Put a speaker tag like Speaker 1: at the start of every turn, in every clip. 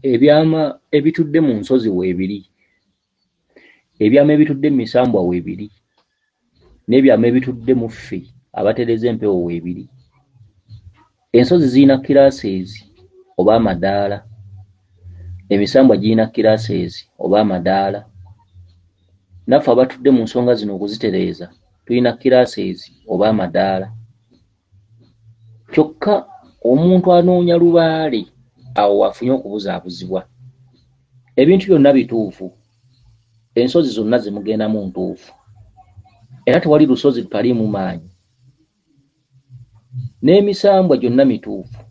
Speaker 1: Ebyaama ebitudde mu nsozi weebiri, ebyaama ebitudde mu misambwa weebiri, n'ebyaama ebitudde mu ffe abatereeza empewo weebiri. Ensozi zirina classes oba amadaala, emisambwa girina classes oba amadaala. Naffe abatudde mu nsonga zino okuzitereeza tulina classes oba amadaala. Kyokka omuntu anoonya lubaale awo wafunye okubuzaabuzibwa. Ebintu byonna bituufu, ensozi zonna zimugendamu ntuufu, era tewali lusozi lutaliimu maanyi. N'emisambwa gyonna mituufu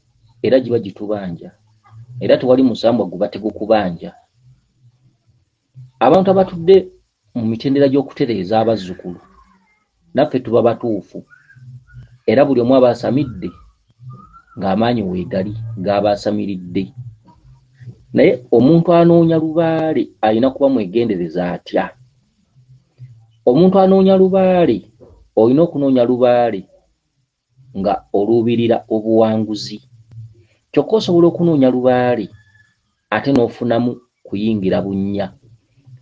Speaker 1: era giba gitubanja, era tewali musambwa guba tegukubanja. Abantu abatudde mu mitendera gy'okutereeza abazzukulu naffe tuba batuufu, era buli omu aba asamidde ng'amaanyi weegali g'aba asamiridde. Naye omuntu anoonya lubaale alina kuba mwegendereza atya? Omuntu anoonya lubaale olina okunoonya lubaale nga oluubirira obuwanguzi. Kyokka osobola okunoonya lubaale ate n'ofunamu kuyingira bunnya.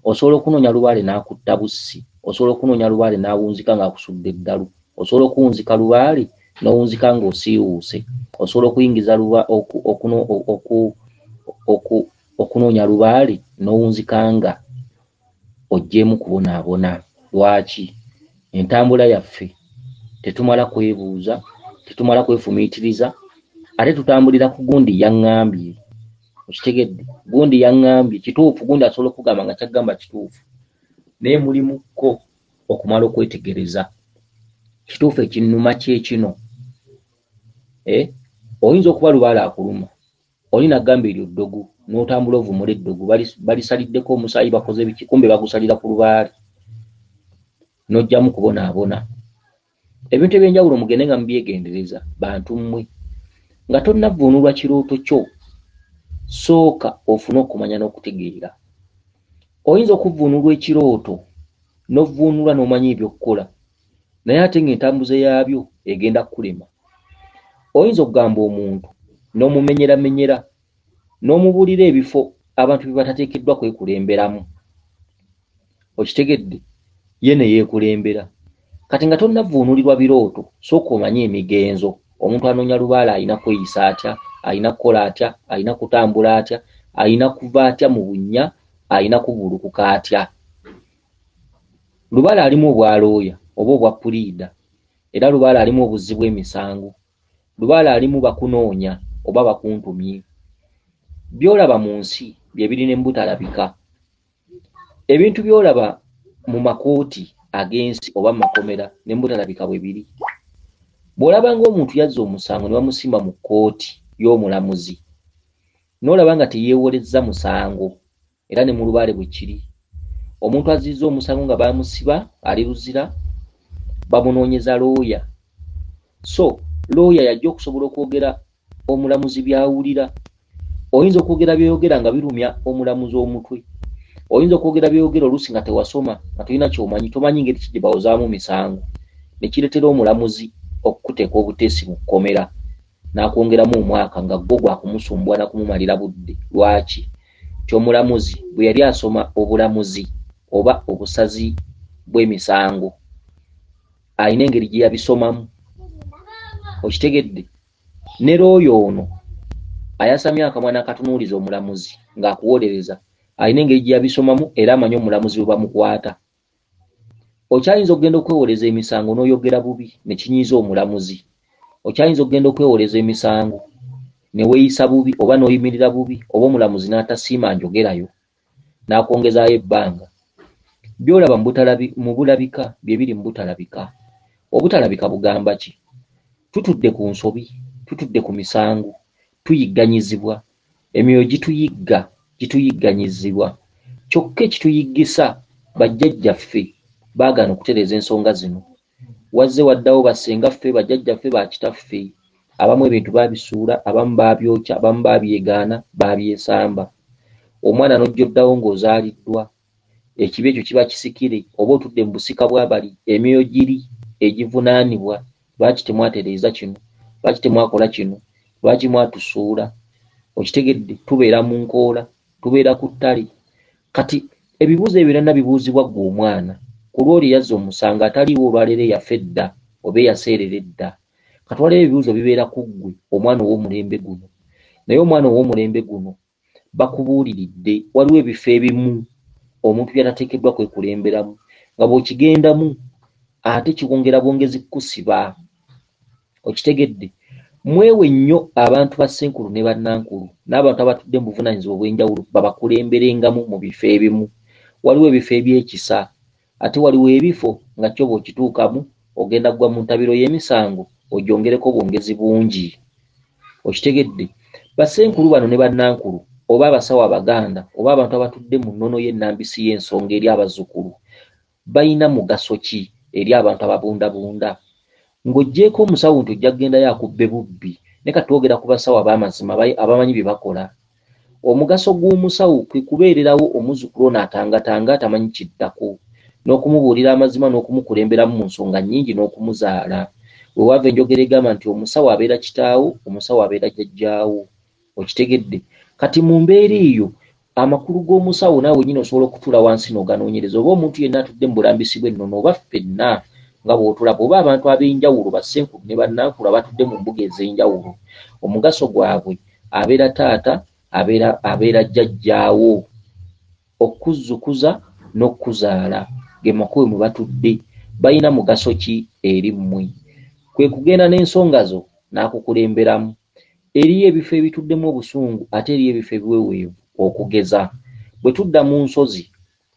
Speaker 1: Osobola okunoonya lubaale n'akutta bussi, osobola okunoonya lubaale n'awunzika ng'akusudde eddalu, osobola okuwunzika lubaale n'owunzika ng'osiiwuuse, osobola okuyingiza okunoonya lubaale n'owunzika nga oggyeemu kubonaabona. Lwaki? Entambula yaffe tetumala kwebuuza, tetumala kwefumiitiriza, ate tutambulira ku gundi yaŋŋambye. Okitegedde? Gundi yaŋŋambye kituufu, gundi asobola okugamba nga kyagamba kituufu, naye mulimukko okumala okwetegereza. Kituufu ekinnuma kyekino. Oyinza okuba lubaale akuluma, oli n'aggamba eryo ddogo, n'otambula ovumula eddogo, balisaliddeko omusaayi bakoze biki, kumbe bagusalira ku lubaale, n'ojjamu kubonaabona. Ebintu eby'enjawulo mugende nga mubyegendereza bantu mmwe. Nga tonnavvuunulwa kirooto kyo, sooka ofune okumanya n'okutegeera. Oyinza okuvvuunulwa ekirooto n'ovvuunulwa n'omanya eby'okkola, naye ate ng'entambuza yaabyo egenda kukulema. Oyinza okugamba omuntu n'omumenyeramenyera n'omubuulira ebifo abantu bye batateekeddwa kwekulemberamu. Okitegedde? Ye ne yeekulembera. Kati nga tonnavvuunulirwa birooto, sooka omanye emigenzo. Omuntu anoonya lubaale alina kweyisa atya, alina kukola atya, alina kutambula atya, alina kuva atya mu bunnya, alina kubuulukuka atya. Lubaale alimu obwalooya oba obwa puliida, era lubaale alimu obuzzi bw'emisango. Lubaale alimu bakunoonya oba bakuntumye. By'olaba mu nsi bye biri ne mbutalabika. Ebintu by'olaba mu makooti ag'ensi oba mu makomera ne mbutalabika bwe biri. Bw'olaba ng'omuntu yazza omusango ne bamusimba mu kkooti y'omulamuzi, n'olaba nga teyeewolezza musango, era ne mu lubaale bwe kiri. Omuntu azizza omusango nga bamusiba ali luzira, bamunoonyeza looya. So looya yajja okusobola okwogera omulamuzi by'awulira. Oyinza okwogera by'oyogera nga birumya omulamuzi omutwe. Oyinza okwogera by'oyogera oluusi nga tewasoma, nga tolina ky'omanyi, tomanyi ngeri ki gye bawozaamu misango, ne kireetera omulamuzi okukuteeka obuteesi mu kkomera n'akwongeramu omwaka nga gwo gwakumusumbwa na kumumalira budde. Lwaki? Ti omulamuzi bwe yali asoma obulamuzi oba obusazi bw'emisango alina engeri gye yabisomamu. Okitegedde? Ne looyo ono ayasamya akamwa n'akatunuuliza omulamuzi ng'akuwolereza, alina engeri gye yabisomamu era amanyi omulamuzi bwe bamukwata. Okyayinza okugenda okwewoleza emisango n'oyogera bubi ne kinyiiza omulamuzi. Okyayinza okugenda okwewoleza emisango ne weeyisa bubi oba n'oyimirira bubi, oba omulamuzi n'atasiima njogerayo n'akwongezaayo ebbanga. By'olaba mu bulabika bye biri mu butalabika. Obutalabika bugamba ki? Tutudde ku nsobi, tutudde ku misango, tuyigganyizibwa. Emyoyo gituyigganyizibwa. Kyokka ekituyiggisa bajjajjaffe baagaana okutereeza ensonga zino. Wazze waddawo bassengaffe, bajjajjaffe, bakitaffe. Abamu ebintu baabisuula, abamu baabyokya, abamu baabyegaana, baabyesamba. Omwana n'ojja oddawo ng'ozaaliddwa, ekibi ekyo kiba kisikire, oba otudde mu busika bw'abali, emyoyo giri egivunaanibwa. Lwaki temwatereeza kino? Lwaki temwakola kino? Lwaki mwatusuula? okitegedde tubeera mu nkoola tubeera ku ttale kati ebibuuzo ebirana bibuuzibwa ggwe omwana ku lw'oli yazza omusango ataliiwo olwaleero yafa edda oba eyaseerera edda kati waliwo ebibuuzo bibeera ku ggwe omwana ow'omulembe guno naye omwana ow'omulembe guno bakubuuliridde waliwo ebifo ebimu omuntu byatateekeddwa kwekulemberamu nga bw'okigendamu ate kiwongera bwongezi kukusiba okitegedde mwewe nnyo abantu ba Ssenkulu ne bannankulu n'abantu abatudde mu buvunaanyizibwa obw'enjawulo babakulemberengamu mu bifo ebimu waliwo ebifo ebyekisa ate waliwo ebifo nga kyo bw'okituukamu ogenda gwa mu ntabiro y'emisango ogyongereko bwongezi bungi okitegedde Bassenkulu bano ne bannankulu oba abasawo Abaganda oba abantu abatudde mu nnono y'ennambisi y'ensonga eri abazzukulu balina mugaso ki eri abantu ababundabunda ng'oggyeko omusawo nti ojja kugendayo akubbe bubbi ne kati twogera ku basawo ab'amazima abamanyi bye bakola omugaso gw'omusawo kwe kubeererawo omuzzukulu ono atangatanga atamanyi kiddako n'okumubuulira amazima n'okumukulemberamu mu nsonga nnyingi n'okumuzaala weewava enjogera egamba nti omusawo abeera kitaawo omusawo abeera jjajjaawo okitegedde kati mu mbeera eyo amakulu g'omusawo naawe nyine osobola okutuula wansi n'oganoonyereza oba omuntu yenna atudde mu bulambisi bw'ennono oba ffenna nga bw'otulaba oba abantu ab'enjawulo Bassenkulu ne bannankulu abatudde mu mbuga ez'enjawulo omugaso gwabwe abeera taata abeera jjajjaawo okuzzukuza n'okuzaala ge makubo mwe batudde balina mugaso ki eri mmwe kwe kugenda n'ensonga zo n'akukulemberamu eriyo ebifo ebituddemu obusungu ate eriyo ebifo ebiweweevu okugeza bwe tudda mu nsozi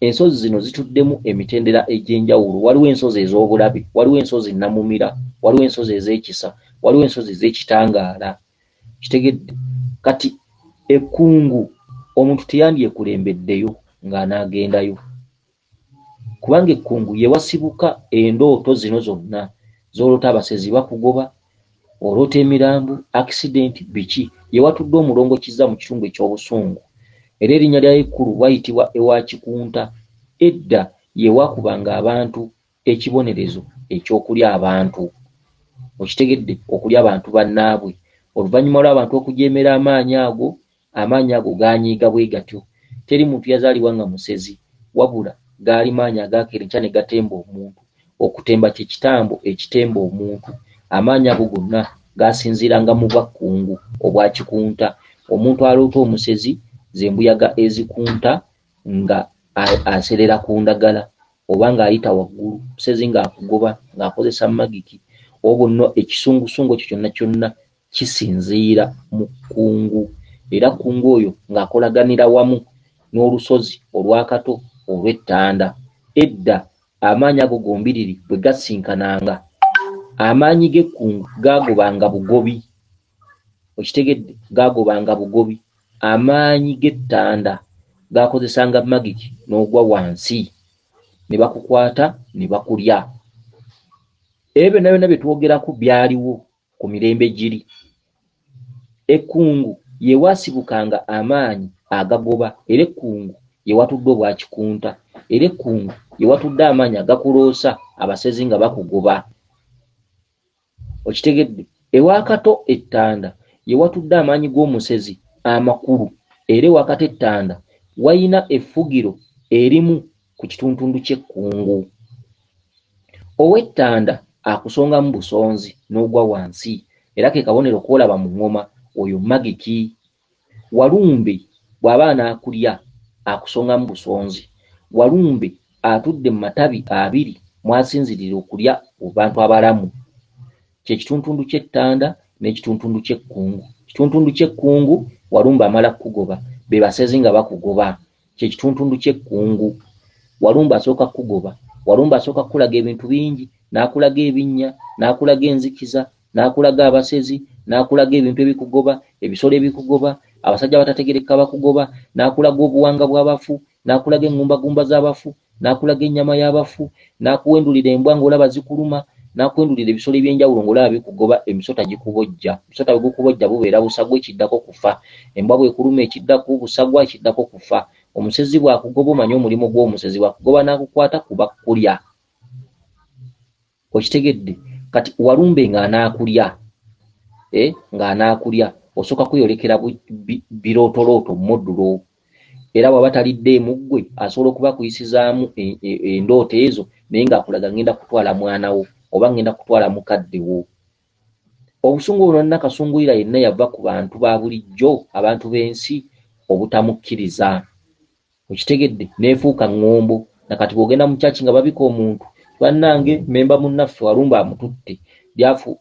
Speaker 1: ensozi zino zituddemu emitendera egy'enjawulo waliwo ensozi ez'obulabe waliwo ensozi namumira waliwo ensozi ez'ekisa waliwo ensozi ez'ekitangaala kitegedde kati ekkungu omuntu teyandyekulembeddeo ng'anaagendayo kubanga ekkungu ye wasibuka endooto zino zonna z'oloota abasezi bakugoba oloota emirambo akisidenti biki ye watudde omulongo kizza mu kitundu eky'obusungu era erinnya lya ekkulu wayitibwa ewa Kikunta edda ye wakubanga abantu ekibonerezo ekyokulya abantu okitegedde okulya abantu bannaabwe oluvannyuma lw'abantu okujeemera amaanyi ago gaanyiiga bwe gatyo teri muntu yazaalibwa nga musezi wabula gaali maanyi agaakerenkya ne gatemba omuntu okutemba kye kitambo ekitemba omuntu amaanyi ago gonna gaasinziiranga mu bwakkungu obwa Kikunta omuntu aloota omusezi zembuyaga ezikunta nga aserera ku ndagala oba ng'ayita waggulu musezi ng'akugoba ng'akozesa magiki obwo nno ekisungusungu ekyo kyonna kyonna kisinziira mu kkungu era kkungu oyo ng'akolaganira wamu n'olusozi olwakato olw'ettanda edda amaanyi ago gombiriri bwe gasinkananga amaanyi g'ekkungu gaagobanga bugobi okitegedde gaagobanga bugobi amaanyi g'ettanda gaakozesanga magiki n'ogwa wansi ne bakukwata ne bakulya ebyo byonna bye twogerako byaliwo ku mirembe giri ekkungu ye waasibukanga amaanyi agagoba era ekkungu ye watudde obwa Kikunta era ekkungu ye watudde amaanyi agakuloosa abasezi nga bakugoba okitegedde ewakato ettanda ye watudde amaanyi g'omusezi amakulu era ewakato ettanda wayina effugiro erimu ku kituntundu ky'ekkungu ow'ettanda akusongamu busonzi n'ogwa wansi era ke kabonero kwolaba mu ngoma oyo magiki walumbe bw'aba anaakulya akusongamu busonzi walumbe atudde mu matabi abiri mwasinzirira okulya bantu abalamu kye kituntundu ky'ettanda n'ekituntundu ky'ekkungu kituntundu ky'ekkungu walumbe amala kugoba be basezi nga bakugoba kye kituntundu ky'ekkungu walumbe asooka kugoba walumbe asooka kulaga ebintu bingi n'akulaga ebinnya n'akulaga enzikiza n'akulaga abasezi n'akulaga ebintu ebikugoba ebisolo ebikugoba abasajja abatategerekeka bakugoba n'akulaga obuwanga bw'abafu n'akulaga engumbagumba z'abafu n'akulaga ennyama y'abafu n'akuwendulira embwa ng'olaba zikuluma n'akwendulira ebisolo eby'enjawulo ng'olaba bikugoba emisota gikubojja emisota bwe gukubojja bubeera busagwa ekiddako kufa embwa bwekuluma ekiddako busagwa ekiddako kufa omusezi bw'akugoba omanye omulimu gw'omusezi bw'akugoba n'akukwata kuba kulya okitegedde kati walumbe ng'anaakulya ng'anaakulya osooka kweyolekera birootolooto moddulo, era bw'aba talidde emuggwe asobola okubakuyisizaamu endooto ezo naye ng'akulaga ngenda kutwala mwana wo oba ngenda kutwala mukadde wo. Obusungu buno Nakasunguyira yenna yava ku bantu ba bulijjo, abantu b'ensi obutamukkiriza. Okitegedde, neefuuka ŋŋombo. Nakati bw'ogenda mu kyaki nga babika omuntu, bannange memba munnaffe Walumbe amututte,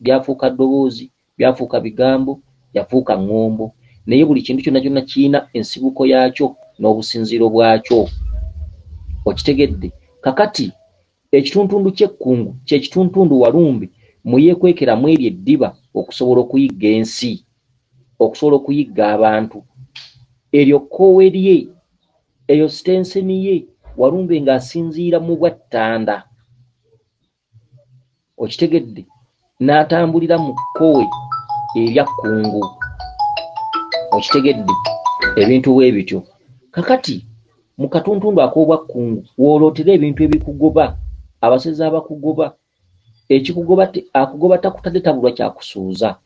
Speaker 1: byafuuka ddoboozi, byafuuka bigambo, yafuuka ŋŋombo. Naye buli kintu kyonna kyonna kirina ensibuko yaakyo n'obusinziiro bwakyo. Okitegedde, kakati ekituntundu ky'ekkungu kye kituntundu Walumbe mwe yeekwekeramu eryo eddiba okusobola okuyigga ensi, okusobola okuyigga abantu. Eryo kkoowe lye, eyo sitenseni ye, Walumbe ng'asinziira mu Bwattanda. Okitegedde, n'atambulira mu kkoowe erya kkungu. Okitegedde, ebintu bwe bityo. Kakati mu katuntundu ak'obwakkungu woolootera ebintu ebikugoba, abasezi abakugoba, ekikugoba akugoba takutadde tabulwa kyakusuuza.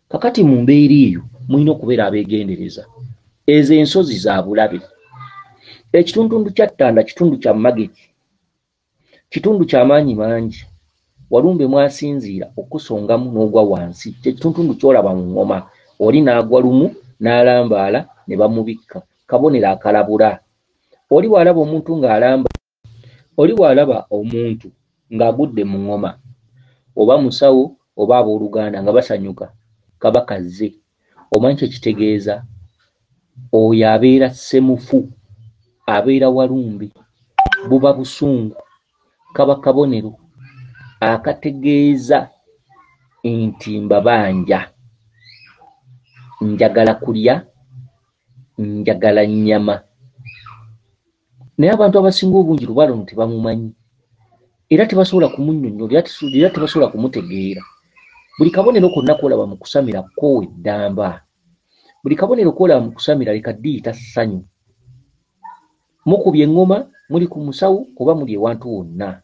Speaker 1: Kakati mu mbeera eyo mulina okubeera abeegendereza. Ezo ensozi za bulabe. Ekituntundu kya Ttanda kitundu kya magezi, kitundu ky'amaanyi mangi. Walumbe mwasinziira okusongamu n'ogwa wansi. Kyekituntundu ky'olaba mu ŋŋoma, oli n'agwa lumu n'alambaala ne bamubikka. Kabonero akalabula. Oli bw'alaba omuntu ng'alamba, oli bw'alaba omuntu ng'agudde mu ŋŋoma, oba musawo oba abooluganda nga basanyuka, kaba kazze. Omanyi kye kitegeeza? Oyo abeera ssemufu, abeera Walumbe, buba busungu, kaba kabonero akategeeza nti mbabanja, njagala kulya, njagala nnyama. Naye abantu abasinga obungi lubalo nti bamumanyi era tebasobola kumunnyonnyola era tebasobola kumutegeera. Buli kabonero konna kwolaba mu kusamira kkoowa eddamba, buli kabonero kwolaba mu kusamira leka ddiyita ssanyu. Mukubye eŋŋoma, muli ku musawo oba muli ewantu wonna.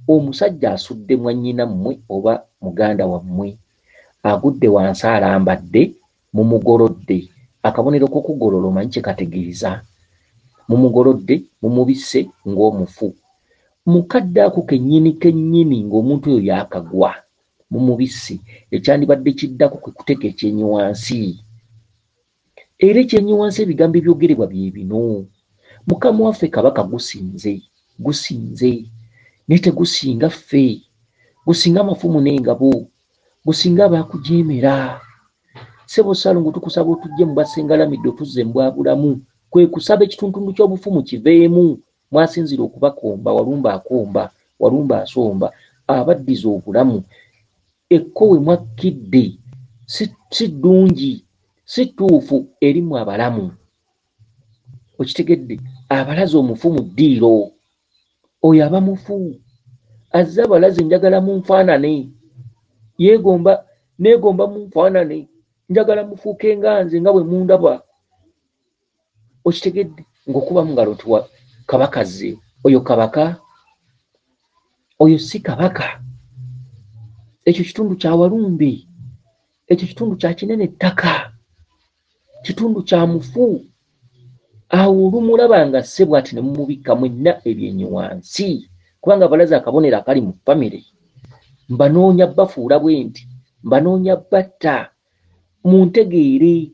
Speaker 1: Omusajja asudde mwannyina mmwe oba muganda wammwe, agudde wansi alambadde, mumugolodde. Akabonero k'okugolola omanyi kye kategeeza? Mumugolodde, mumubisse ng'omufu. Mukadde ako kennyini ng'omuntu oyo yaakagwa, mumubisse. Ekyandibadde kiddako kwe kuteka ekyenyi wansi. Era ekyenyi wansi ebigambo ebyogerebwa bye bino. Mukama waffe Kabaka gusinze, naye tegusinga ffe, gusinga amafumu n'engabo, gusinga abaakujeemera. Ssebo Ssaalongo tukusaba otujje mu basengalamidde otuzze mu bwabulamu, kwe kusaba ekituntundu ky'obufumu kiveemu. Mwasinzira okubakomba, Walumbe akomba, Walumbe asomba, abaddiza obulamu. Ekkowe mwakkidde si ddungi, si ttuufu erimu abalamu. Okitegedde, abalaze omufu mu ddiiro, oyo aba mufu. Azze abalaze njagala mu nfaanane, neegomba mu nfaanane, njagala mufuuke nga nze nga bwe mundaba. Okitegedde, ng'okuba mu ngalo nti kabaka azze. Oyo kabaka? Oyo si kabaka. Ekyo kitundu kya Walumbe, ekyo kitundu kya kinene ttaka, kitundu kya mufu. Awo olumulaba nga ssebo ati ne mumubikka mwenna ebyenyi wansi, kubanga balaze akabonero akali mu famire. Mbanoonya bafuula bwe nti, mbanoonya batta. Muntegeere,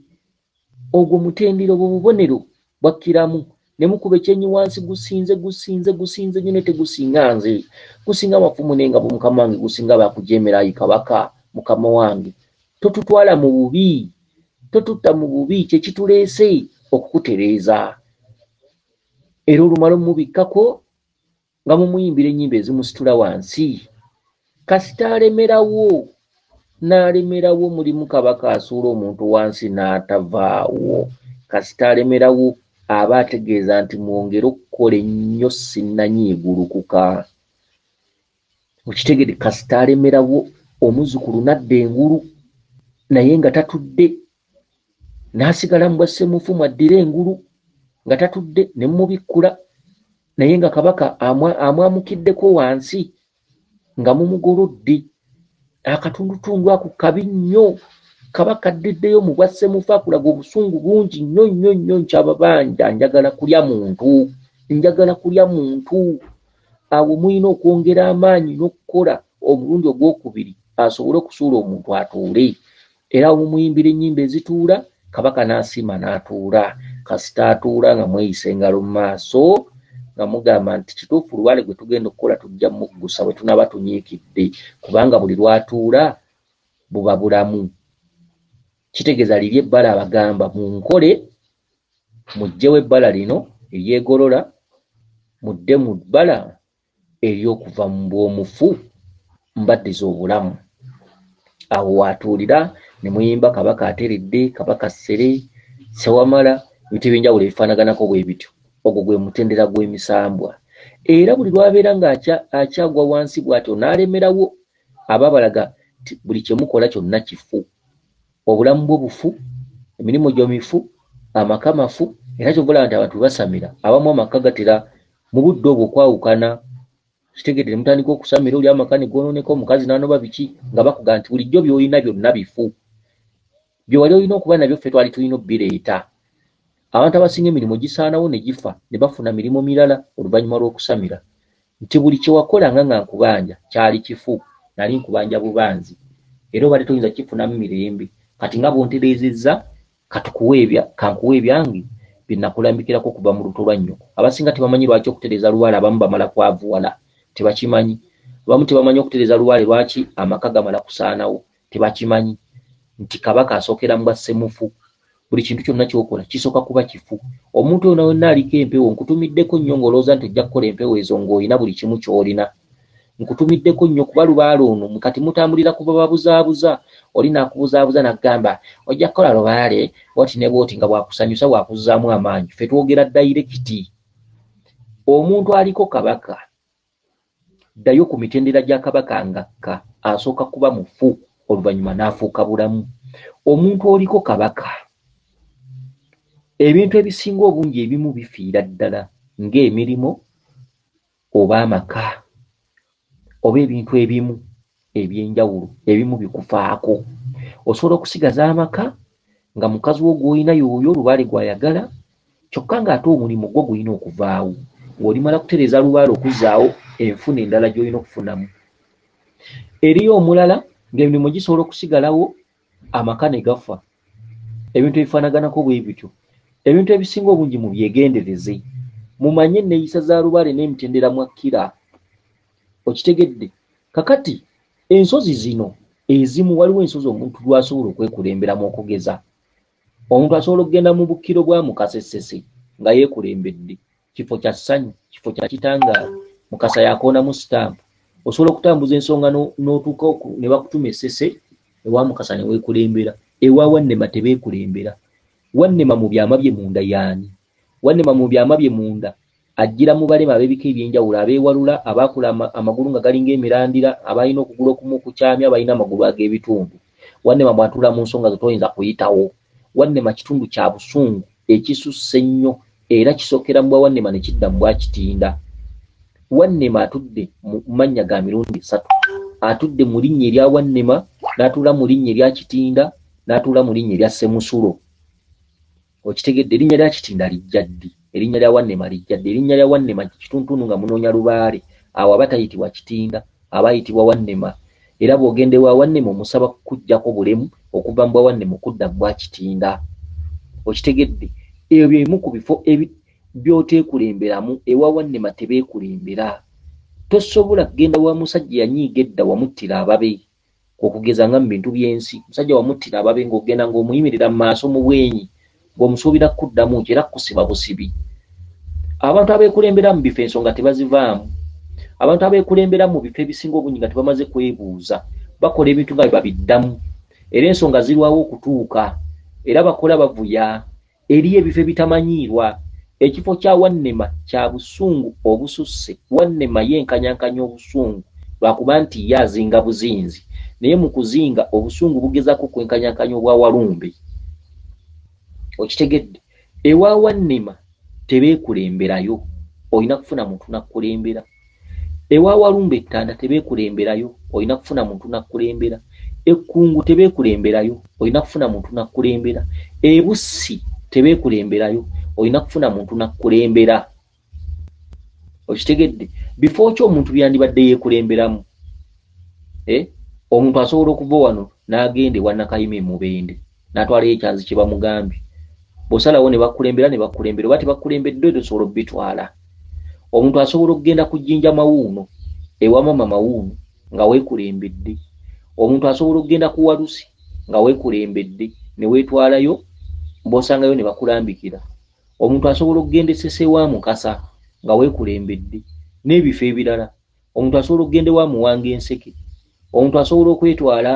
Speaker 1: ogwo mutendera obwo bubonero bwakkiramu. Ne mukuba ekyenyi wansi, gusinze nnyo ne tegusinga nze, gusinga amafumu n'engabo mukama wange, gusinga baakujeemera. Ayi kabaka, mukama wange, totutwala mu bubi, totutta mu bubi, kye kituleese okukutereeza. Era olumala omubikkako nga mumuyimbira ennyimba ezimusitula wansi. Kasita alemerawo, n'alemerawo, mulimu kabaka asuula omuntu wansi n'atavaawo. Kasita alemerawo aba ategeeza nti mwongere okukola ennyo sinnanyiigulukuka. Okitegede, kasita alemerawo omuzzukulu n'adda engulu naye nga tatudde, n'asigala mu bwassemufu mwaddira engulu nga tatudde, ne mubikkula naye nga kabaka amwamukiddeko wansi nga mumugolodde. Akatundutundu ako kabi nnyo, kabaka addeddeyo mu bwa Ssemufu akulaga obusungu bungi nnyo nnyo nnyo nkyababanja njagala kulya muntu awo muyina okwongera amaanyi n'okukola omulundi ogwokubiri asobole okusuula omuntu atuule era awo muyimbira ennyimba ezituula kabaka n'asiima n'atuula kasita atuula nga mweyisa engalo mu maaso nga mugamba nti kituufu luwale gwe tugenda okukola tujja muggusa bwe tunaba tunyiikidde kubanga buli lwatuula buba bulamu. Kitegeeza liri ebbala abagamba munkole mugjewo ebbala lino eryegolola mudde mu bbala ery'okuva mu bw'omufu mbaddiza obulamu. Awo watuulira ne muyimba kabaka ateredde, kabaka ssere, sewamala, ebintu ebyenjawulo ebifaanaganako bwe bityo. Ogwo gwe mutendera gw'emisambwa. Era buli lwabeera ng'akyagwa wansi bw'atyo n'alemerawo aba balaga buli kye mukola kyonna kifu. Obulamu bwo bufu, emirimu gyo mifu, amaka mafu, era ky'obola nti abantu basamira. Abamu amaka gatera mu budde obwo okwawukana. Kitegedde mutandika okusamira oli amaka ne gonooneka omukazi n'anoba biki nga bakuga nti bulijjo by'olina byonna bifu. Bye wali olina okuba nabyo ffe twali tulina obbireeta. Abantu abasinga emirimu gisaanawo ne gifa ne bafuna mirimu mirala oluvannyuma lw'okusamira. Nti buli kye wakolanga nga nkubanja kyali kifu, nali nkubanja bubanzi. Era obadde toyinza kifunamu mirembe. Kati nga bw'ontereezezza kankuwa ebyange bye nakulambikirako okuva mu luto lwa nnyoko. Abasinga tebamanyi lwaki okutereeza luwale abamu bamala kwavuwala. Tebakimanyi. Abamu tebamanyi okutereeza luwale lwaki amaka gamala kusaanawo. Tebakimanyi. Nti kabaka asookera mu bwa Ssemufu. Buli kintu kyonna ky'okola kisooka kuba kifu. Omuntu ono wonna aliko empewo nkutumiddeko nnyo ng'olowooza nti ojja kukola empewo ezo ng'olina buli kimu ky'olina. Nkutumiddeko nnyo kuba lubaale ono kati mutambulira kuba babuzaabuza. Oli n'akubuzaabuza n'agamba ojja kukola lubaale bw'oti ne bw'oti nga bwakusanyusa bwakuzzaamu amaanyi. Ffe twogera dayirekiti. Omuntu aliko kabaka ddayo ku mitendera gya kabaka ngakka asooka kuba mufu oluvannyuma n'afuuka bulamu. Omuntu oliko kabaka ebintu ebisinga obungi ebimu bifiira ddala ng'emirimu oba amaka oba ebintu ebimu ebyenjawulo ebimu bikufaako. Osobola okusigaza amaka nga mukazi wo gw'olina y'oyo lubaale gw'ayagala kyokka ng'ate omulimu gwo gulina okuvaawo. Ng'olimala kutereeza lubaale okuzzaawo enfuna endala gy'olina okufunamu. Eriyo omulala ng'emirimu gisobola okusigalawo amaka ne gafa. Ebintu ebifaanaganako bwe bityo. Ebintu ebisinga obungi mu byegendereze. Mumanye enneeyisa za lubaale n'emitendera mwakkira. Okitegedde? Kakati ensozi zino ezimu waliwo ensozi omuntu lw'asobola okwekulemberamu okugeza. Omuntu asobola okugenda mu bukkiro bwa Mukasesese nga yeekulembedde. Kifo kya ssanyu, kifo kya kitangaala, Mukasa yakoonamu sitampu. Osobola okutambuza ensonga n'otuuka ne bakutuma Essese ewa Mukasa ne weekulembera. Ewa Wannema tebeekulembera. Wannema mu byama bye munda yaani? Wannema mu byama bye munda ajjira mu balema ab'ebika ebyenjawulo, abeewalula, abaakula amagulu nga galinga emirandira, abalina okugulu okumu okukyamya, abalina amagulu ag'ebitundu. Wannema bw'atuula mu nsonga ze toyinza kuyitawo. Wannema kitundu kya busungu ekisusse ennyo era kisookera mu bwa Wannema ne kidda mu bwa Kitinda. Wannema atudde mu mannya ga mirundi 3. Atudde mu linnya erya Wannema, n'atuula mu linnya erya Kitinda, n'atuula mu linnya erya Ssemusulo. Okitegedde? Erinnya lya Kitinda lijja ddi? Erinnya lya Wannema lijja ddi? Erinnya lya Wannema kituntuntu nga munoonya lubaale. Awo aba tayitibwa Kitinda, aba ayitibwa Wannema. Era bw'ogenda ewa Wannema omusaba kukuggyako bulemu okuva mu bwa Wannema okudda mu bwa Kitinda. Okitegedde? Ebyo bimu ku bifo by'oteekulemberamu. Ewa Wannema tebeekulembera. Tosobola kugenda wa musajja yanyiiga edda wamuttira ababe. Okugeza nga mu bintu by'ensi. Musajja wamuttira ababe ng'ogenda ng'omuyimirira mu maaso mu bwenyi ng'omusuubira kuddamu era kusiba busibi. Abantu abeekulembera mu bifo ensonga tebazivaamu. Abantu abeekulembera mu bifo ebisinga obungi nga tebamaze kwebuuza. Bakola ebintu nga babiddamu. Era ensonga zirwawo okutuuka. Era bakola bavuya. Eriyo ebifo ebitamanyiirwa. Ekifo kya Wannema kya busungu obususse. Wannema yenkanyankanya obusungu lwakuba nti ye azinga buzinzi. Naye mu kuzinga obusungu bugezaako kwenkanyankanya obwa Walumbe. Okitegedde? Ewa Wannema tebeekulemberayo. Olina kufuna muntu nakkulembera. Ewa Walumbe Ttanda tebeekulemberayo. Olina kufuna muntu nakkulembera. ekkungu tebeekulemberayo olina kufuna muntu nakkulembera ebusi tebeekulemberayo olina kufuna muntu nakkulembera okitegedde bifo ki omuntu byandibadde yeekulemberamu omuntu asobola okuva wano n'agenda ewa Nakayima Mubende n'atwalayo ekyanzi kye bamugambye bw'osalawo ne bakkulembera oba tebakkulembedde tosobola obbitwala omuntu asobola okugenda ku Jjinja Mawuuno ewa Mama Mawuuno nga weekulembedde omuntu asobola okugenda ku Walusi nga weekulembedde ne weetwalayo bw'osangayo ne bakulambikira omuntu asobola okugenda Essese wa Mukasa nga weekulembedde n'ebifo ebirala omuntu asobola okugenda ewa Muwanga Enseke omuntu asobola okwetwala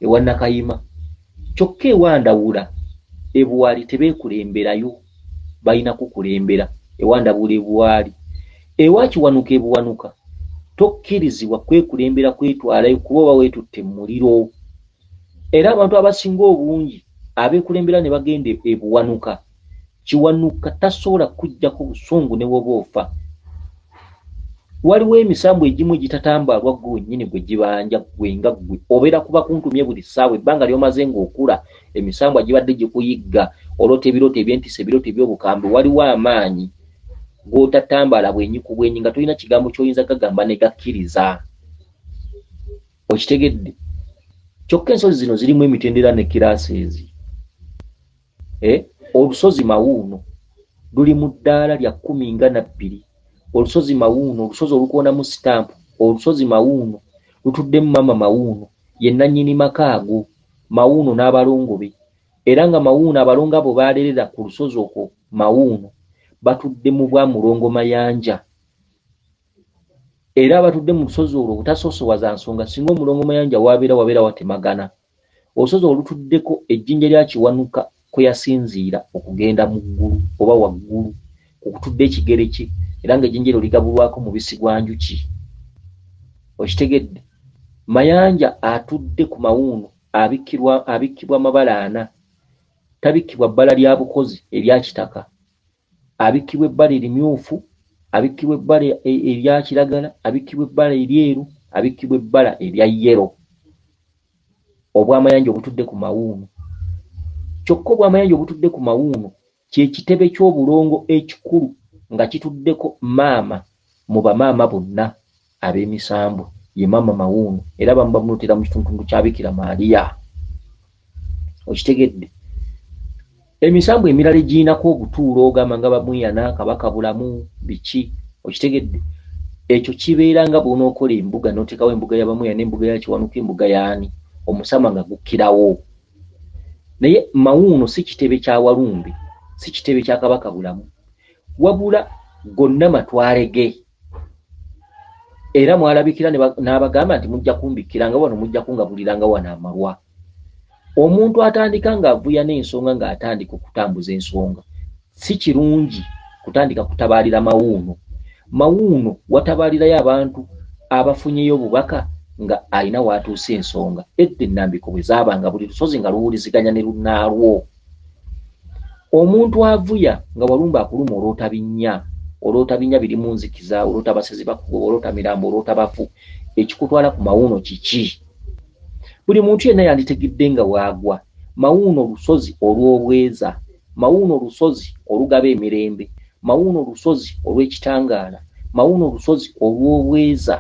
Speaker 1: ewa Nakayima kyokka ewa Ndawula ebuwali tebeekulemberayo balina kukulembera ewa Ndawula ebuwali ewa Kiwanuka ebuwanuka tokkirizibwa kwekulembera kwetwalayo kuba oba weetutte mu muliro era abantu abasinga obungi abeekulembera ne bagenda ebuwanuka Kiwanuka tasobola kujjako busungu ne woba ofa waliwo emisambu egimu egitatambalwa gwe wennyini gwe gibanja gwe nga gwe obeera kuba kuntumye buli ssaawa ebbanga ly'omaze ng'okula emisambu agibadde gikuyigga olota ebirooto eby'empisa ebirooto eby'obukambe waliwo amaanyi g'otatambala bwenyi ku bwenyi nga tolina kigambo ky'oyinza gagamba ne gakkiriza okitegedde kyokka ensozi zino zirimu emitendera ne kiraaseezi olusozi Mawuuno luli mu ddaala lya 12 olusozi Mawuuno olusozi olukonamu sitampu olusozi Mawuuno lutuddemu Mama Mawuuno ye nannyini maka ago Mawuuno n'abalongo be era nga Mawuuno abalongo abo baalerera ku lusozi okwo Mawuuno batudde mu bwa Mulongo Mayanja era batudde mu lusozi olwo butasoosowaza nsonga singa Omulongo Mayanja wabeera watemagana olusozi olutuddeko ejjinja lya Kiwanuka kwe yasinziira okugenda mu ggulu oba waggulu okutudde ekigere kye era ng'ejjinja eryo ligabulwako mubisi gwa njuki okitegedde Mayanja atudde ku Mawuuno abikkibwa amabala 4 tabikkibwa bbala lya bukozi erya kitaka abikkibwa ebbala erimyufu abikkibwa ebbala erya kiragala abikkibwa ebbala eryeru abikkibwa ebbala erya yero obwamayanja obutudde ku Mawuuno kyokka obwamayanja obutudde ku Mawuuno kye kitebe ky'obulongo ekikulu nga kituddeko maama mu bamaama bonna ab'emisambu ye Mama Mawuuno era bamu bamulotera mu kitundu kya Bikira Maaliya okitegedde emisambu emirala egiinako obutuulo ogamba nga Bamuyana Kabaka Bulamu biki okitegedde ekyo kibeera nga bw'onookola embuga n'oteekawo embuga ya Bamuyana embuga ya Kiwanuka embuga yaani omusama nga gukkirawo naye Mawuuno si kitebe kya Walumbe si kitebe kya Kabaka Bulamu wabula gonna matwale ge era mwalabikira n'abagamba nti mujja kumbikkiranga wano mujja kungabuliranga wano amalwa omuntu atandika ng'avuya n'ensonga ng'atandika okutambuza ensonga si kirungi kutandika kutabaalira Mawuuno watabaalirayo abantu abafunyeyo obubaka nga alina watuuse ensonga edda ennambiko bwe zaabanga buli lusozi nga luwuliziganya ne lunnaalwo omuntu avuya nga Walumbe akuluma olwota binnya biri mu nzikiza olwota basezi bakugoba olwota mirambo olwota bafu ekikutwala ku Mawuuno kiki buli muntu yenna yanditegedde nga waagwa Mawuuno olusozi olw'obweza Mawuuno olusozi olugaba emirembe Mawuuno olusozi olw'ekitangaala Mawuuno olusozi olw'obweza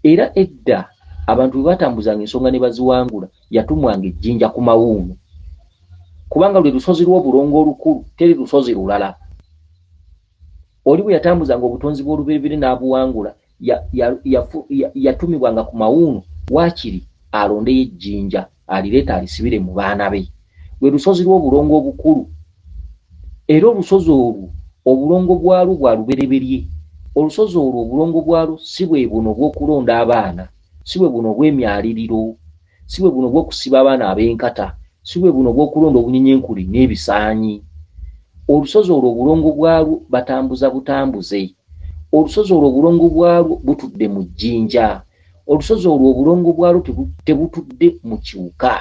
Speaker 1: era edda abantu bwe batambuzanga ensonga ne baziwangula yatumwanga ejjinja ku Mawuuno kubanga lwe lusozi lw'obulongo olukulu teri lusozi lulala oli bwe yatambuzanga obutonzi bw'olubereberye n'abuwangula yatumibwanga ku Mawuuno waakiri alondeyo ejjinja alireeta alisibire mu baana be lwe lusozi lw'obulongo obukulu era olusozi olwo obulongo bwalwo bwa lubereberye olusozi olwo obulongo bwalwo si bwe buno bw'okulonda abaana si bwe buno bw'emyaliriro si bwe buno bw'okusiba abaana ab'enkata si bwe buno bw'okulonda obunyenyenkuli n'ebisaanyi olusozi olwo obulongo bwalwo batambuza butambuze olusozi olwo obulongo bwalwo butudde mu jjinja olusozi olwo obulongo bwalwo tebutudde mu kiwuka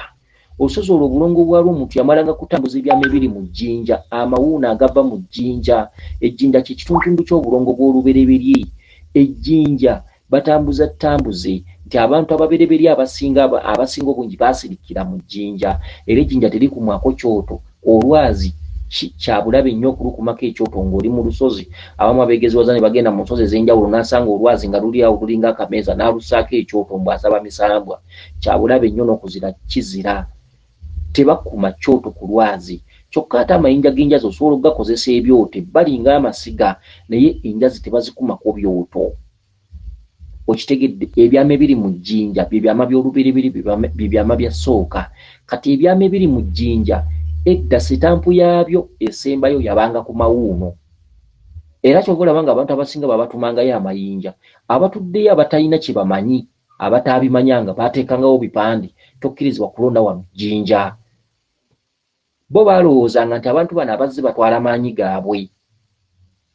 Speaker 1: olusozi olwo obulongo bwalwo omuntu yamalanga kutambuza ebyama ebiri mu jjinja Amawuuno agava mu jjinja ejjinja kye kitundu ky'obulongo bw'olubereberye ejjinja batambuza tambuze nti abantu ababereberi abasinga obungi basirikira mu jjinja era ejjinja terikumwako kyoto olwazi kyabulabe nnyo okulukumako ekyoto ng'oli mu lusozi abamu abeegezewaza ne bagenda mu nsozi ez'enjawulo n'asanga olwazi nga luli awo lulinga akameeza n'alussaako ekyoto mbw'asaba misambwa kyabulabe nnyo n'okuzira kizira tebakuma kyoto ku lwazi kyokka ate amayinja g'enjazi osobola okugakozesa ebyoto balinga amasiga naye enjazi tebazikumako byoto okitegedde ebyama ebiri mu jjinja bye byama by'oluberiberi bye byama bya ssooka kati ebyama ebiri mu jjinja edda sitampu yaabyo esembayo yabanga ku mawuuno era kyova olaba nga abantu abasinga babatumangayo amayinja abatuddeyo abatalina kye bamanyi abataabimanyanga baateekangawo bipande tokkirizibwa kulonda wano jjinja bo baalowoozanga nti abantu bano abazze batwala maanyi gaabwe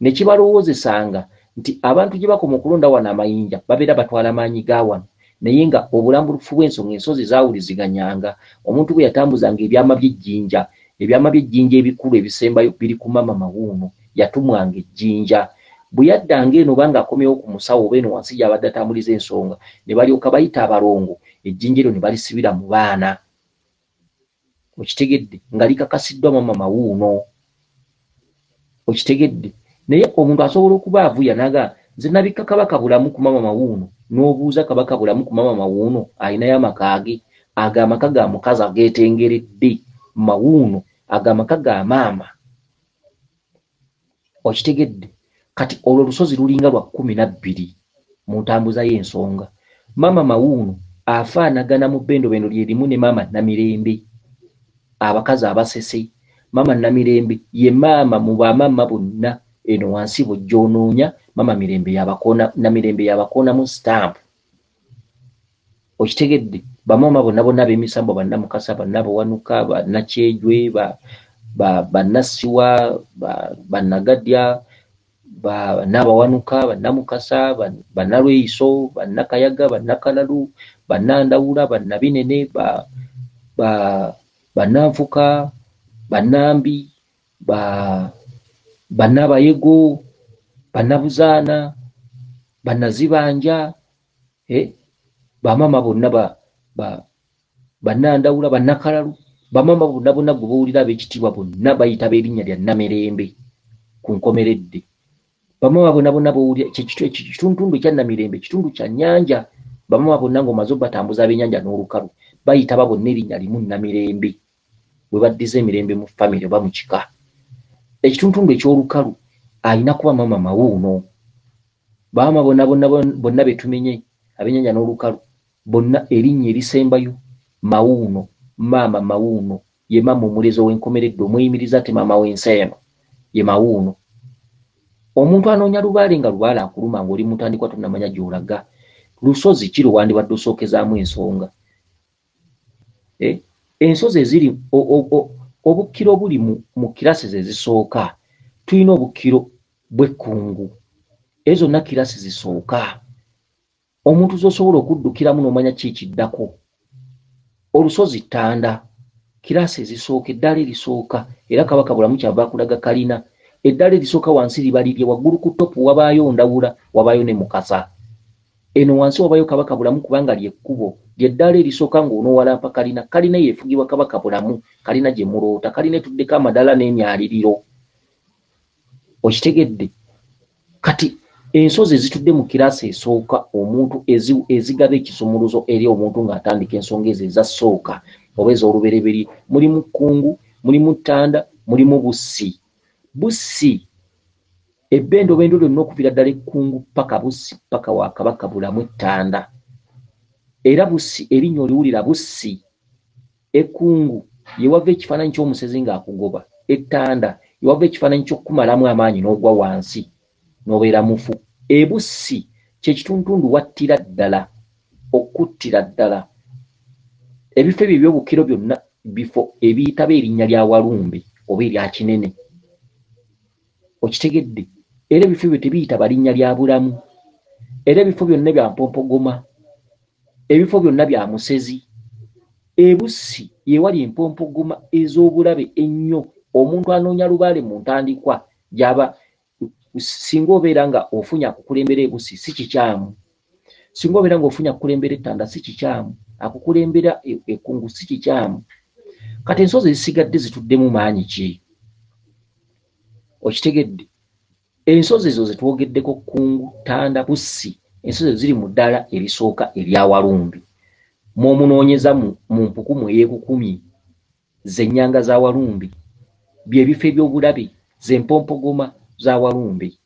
Speaker 1: ne kibalowoozesanga nti abantu gye bakoma okulonda wano amayinja babeera batwala maanyi ga wano naye nga obulambulufu bw'ensonga ensozi zaawuliziganyanga omuntu bwe yatambuzanga ebyama by'ejjinja ebikulu ebisembayo biri ku mama mawuuno yatumwanga ejjinja bwe yaddanga eno banga akomyewo ku musawo oba eno wansi gy'abadde atambuliza ensonga ne balyoka bayita abalongo ejjinja eryo ne balisibira mu baana okitegedde nga likakasiddwa mama mawuuno okitegedde naye omuntu asobola okuba avuya naga nze nabika kabaka bulamu ku mama mawuuno n'obuuza kabaka bulamu ku mama mawuuno alinayo amaka ge ago amaka ga mukazi ageetengeredde mawuuno ago amaka ga maama okitegedde kati olwo olusozi lulinga lwa 12 mu ntambuza y'ensonga maama mawuuno afaanagana mu bbendobendo lyerimu ne maama Namirembe abakazi abasese maama Namirembe ye maama mu bamaama bonna eno wansi bujjoonoonya maama Namirembe yabakoona mu stamp okitegedde bamaama bonna b'emisambo bannamukasa bannabawanuka bannakyejwe bannasiwa bannagadya bannabawanuka bannamukasa bannalweyiso bannakayaga bannakalalu bannandawula bannabinene bannanfuka bannambi bannabayego bannabuzaana bannazibanja bamaama bonna bannandawula bannakalalu bamaama bonna gwe bawulira ab'ekitiibwa bonna bayita b'erinnya lya Namirembe ku nkomeredde bamaama bonna bawulira ekitundu ekya Namirembe kitundu kya nnyanja bamaama bonna ng'omaze batambuza ab'ennyanja n'olukalu bayita babonna erinnya limu Namirembe bwe baddiza emirembe mu famire oba mu kika ekitundu eky'olukalu alina kuba maama mawuuno bamaama bonna betumenye ab'ennyanja n'olukalu bonna erinnya erisembayo mawuuno maama mawuuno ye maama omulezi ow'enkomeredde omuyimiriza te maama w'ensi eno ye mawuuno omuntu anoonya lubaale nga lubaale akuluma ng'oli mutandikwa tonnamanya gy'olaga lusozi ki lwandibadde osookezaamu ensonga ensozi eziri obukkiro obuli mu kirasi ezisooka tulina obukkiro bw'ekkungu ezo zonna kirasi zisooka omuntu z'osobola okuddukiramu n'omanya ki ekiddako olusozi ttanda kirasi ezisooka eddaala erisooka era kabaka bulamu kyava akulaga kalina eddaala erisooka wansi liba lirye waggulu ku topu wabaayo ndawula wabaayo ne mukasa eno wansi wabaayo kabaka bulamu kubanga lyekkubo lyeddaala erisooka ng'onoowalampa kalina yeefugibwa kabaka bulamu kalina gye muloota kalina etuddeko amadala n'emyaliriro okitegedde kati ensozi ezitudde mu kirasi esooka omuntu ezigaba ekisumuluzo eri omuntu ng'atandika ensonga ezo ezasooka oba ez'olubereberye mulimu kkungu mulimu ttanda mulimu bussi ebbendobendo lyonna okuvira ddala ekkungu paka bussi paka wa kabaka bulamu ettanda era bussi erinnya oliwulira bussi ekkungu yewava ekifaananyi ky'omusezi ng'akugoba ettanda yewava ekifaananyi ky'okukumalamu amaanyi n'ogwa wansi n'obeera mufu ebussi kyekitundu wattira ddala okuttira ddala ebifo ebyo ebyobukkiro byonna bifo ebiyitaba erinnya lya walumbe oba erya kinene okitegedde era ebifo ebyo tebiyitaba linnya lya bulamu era ebifo byonna bya mpompogoma ebifo byonna bya musezi ebussi yewali empompogoma ez'obulabe ennyo omuntu anoonya lubaale mu ntandikwa gyaba singa obeera nga ofunye akukulembera ebussi si kikyamu singa obeera ng'ofunya kukulembera ettanda si kikyamu, akukulembera ekkungu si kikyamu. Kati ensozi zisigadde zituddemu maanyi ki? Okitegedde? Ensozi ezo zetwogeddeko kkungu, ttanda, bussi, ensozi ziri mu ddala erisooka erya Walumbi. Mw'omunoonyeza mu mpukumu ey'ekukumi z'ennyanga za Walumbi, by'ebifo eby'obulabe z'empompogoma za Walumbi.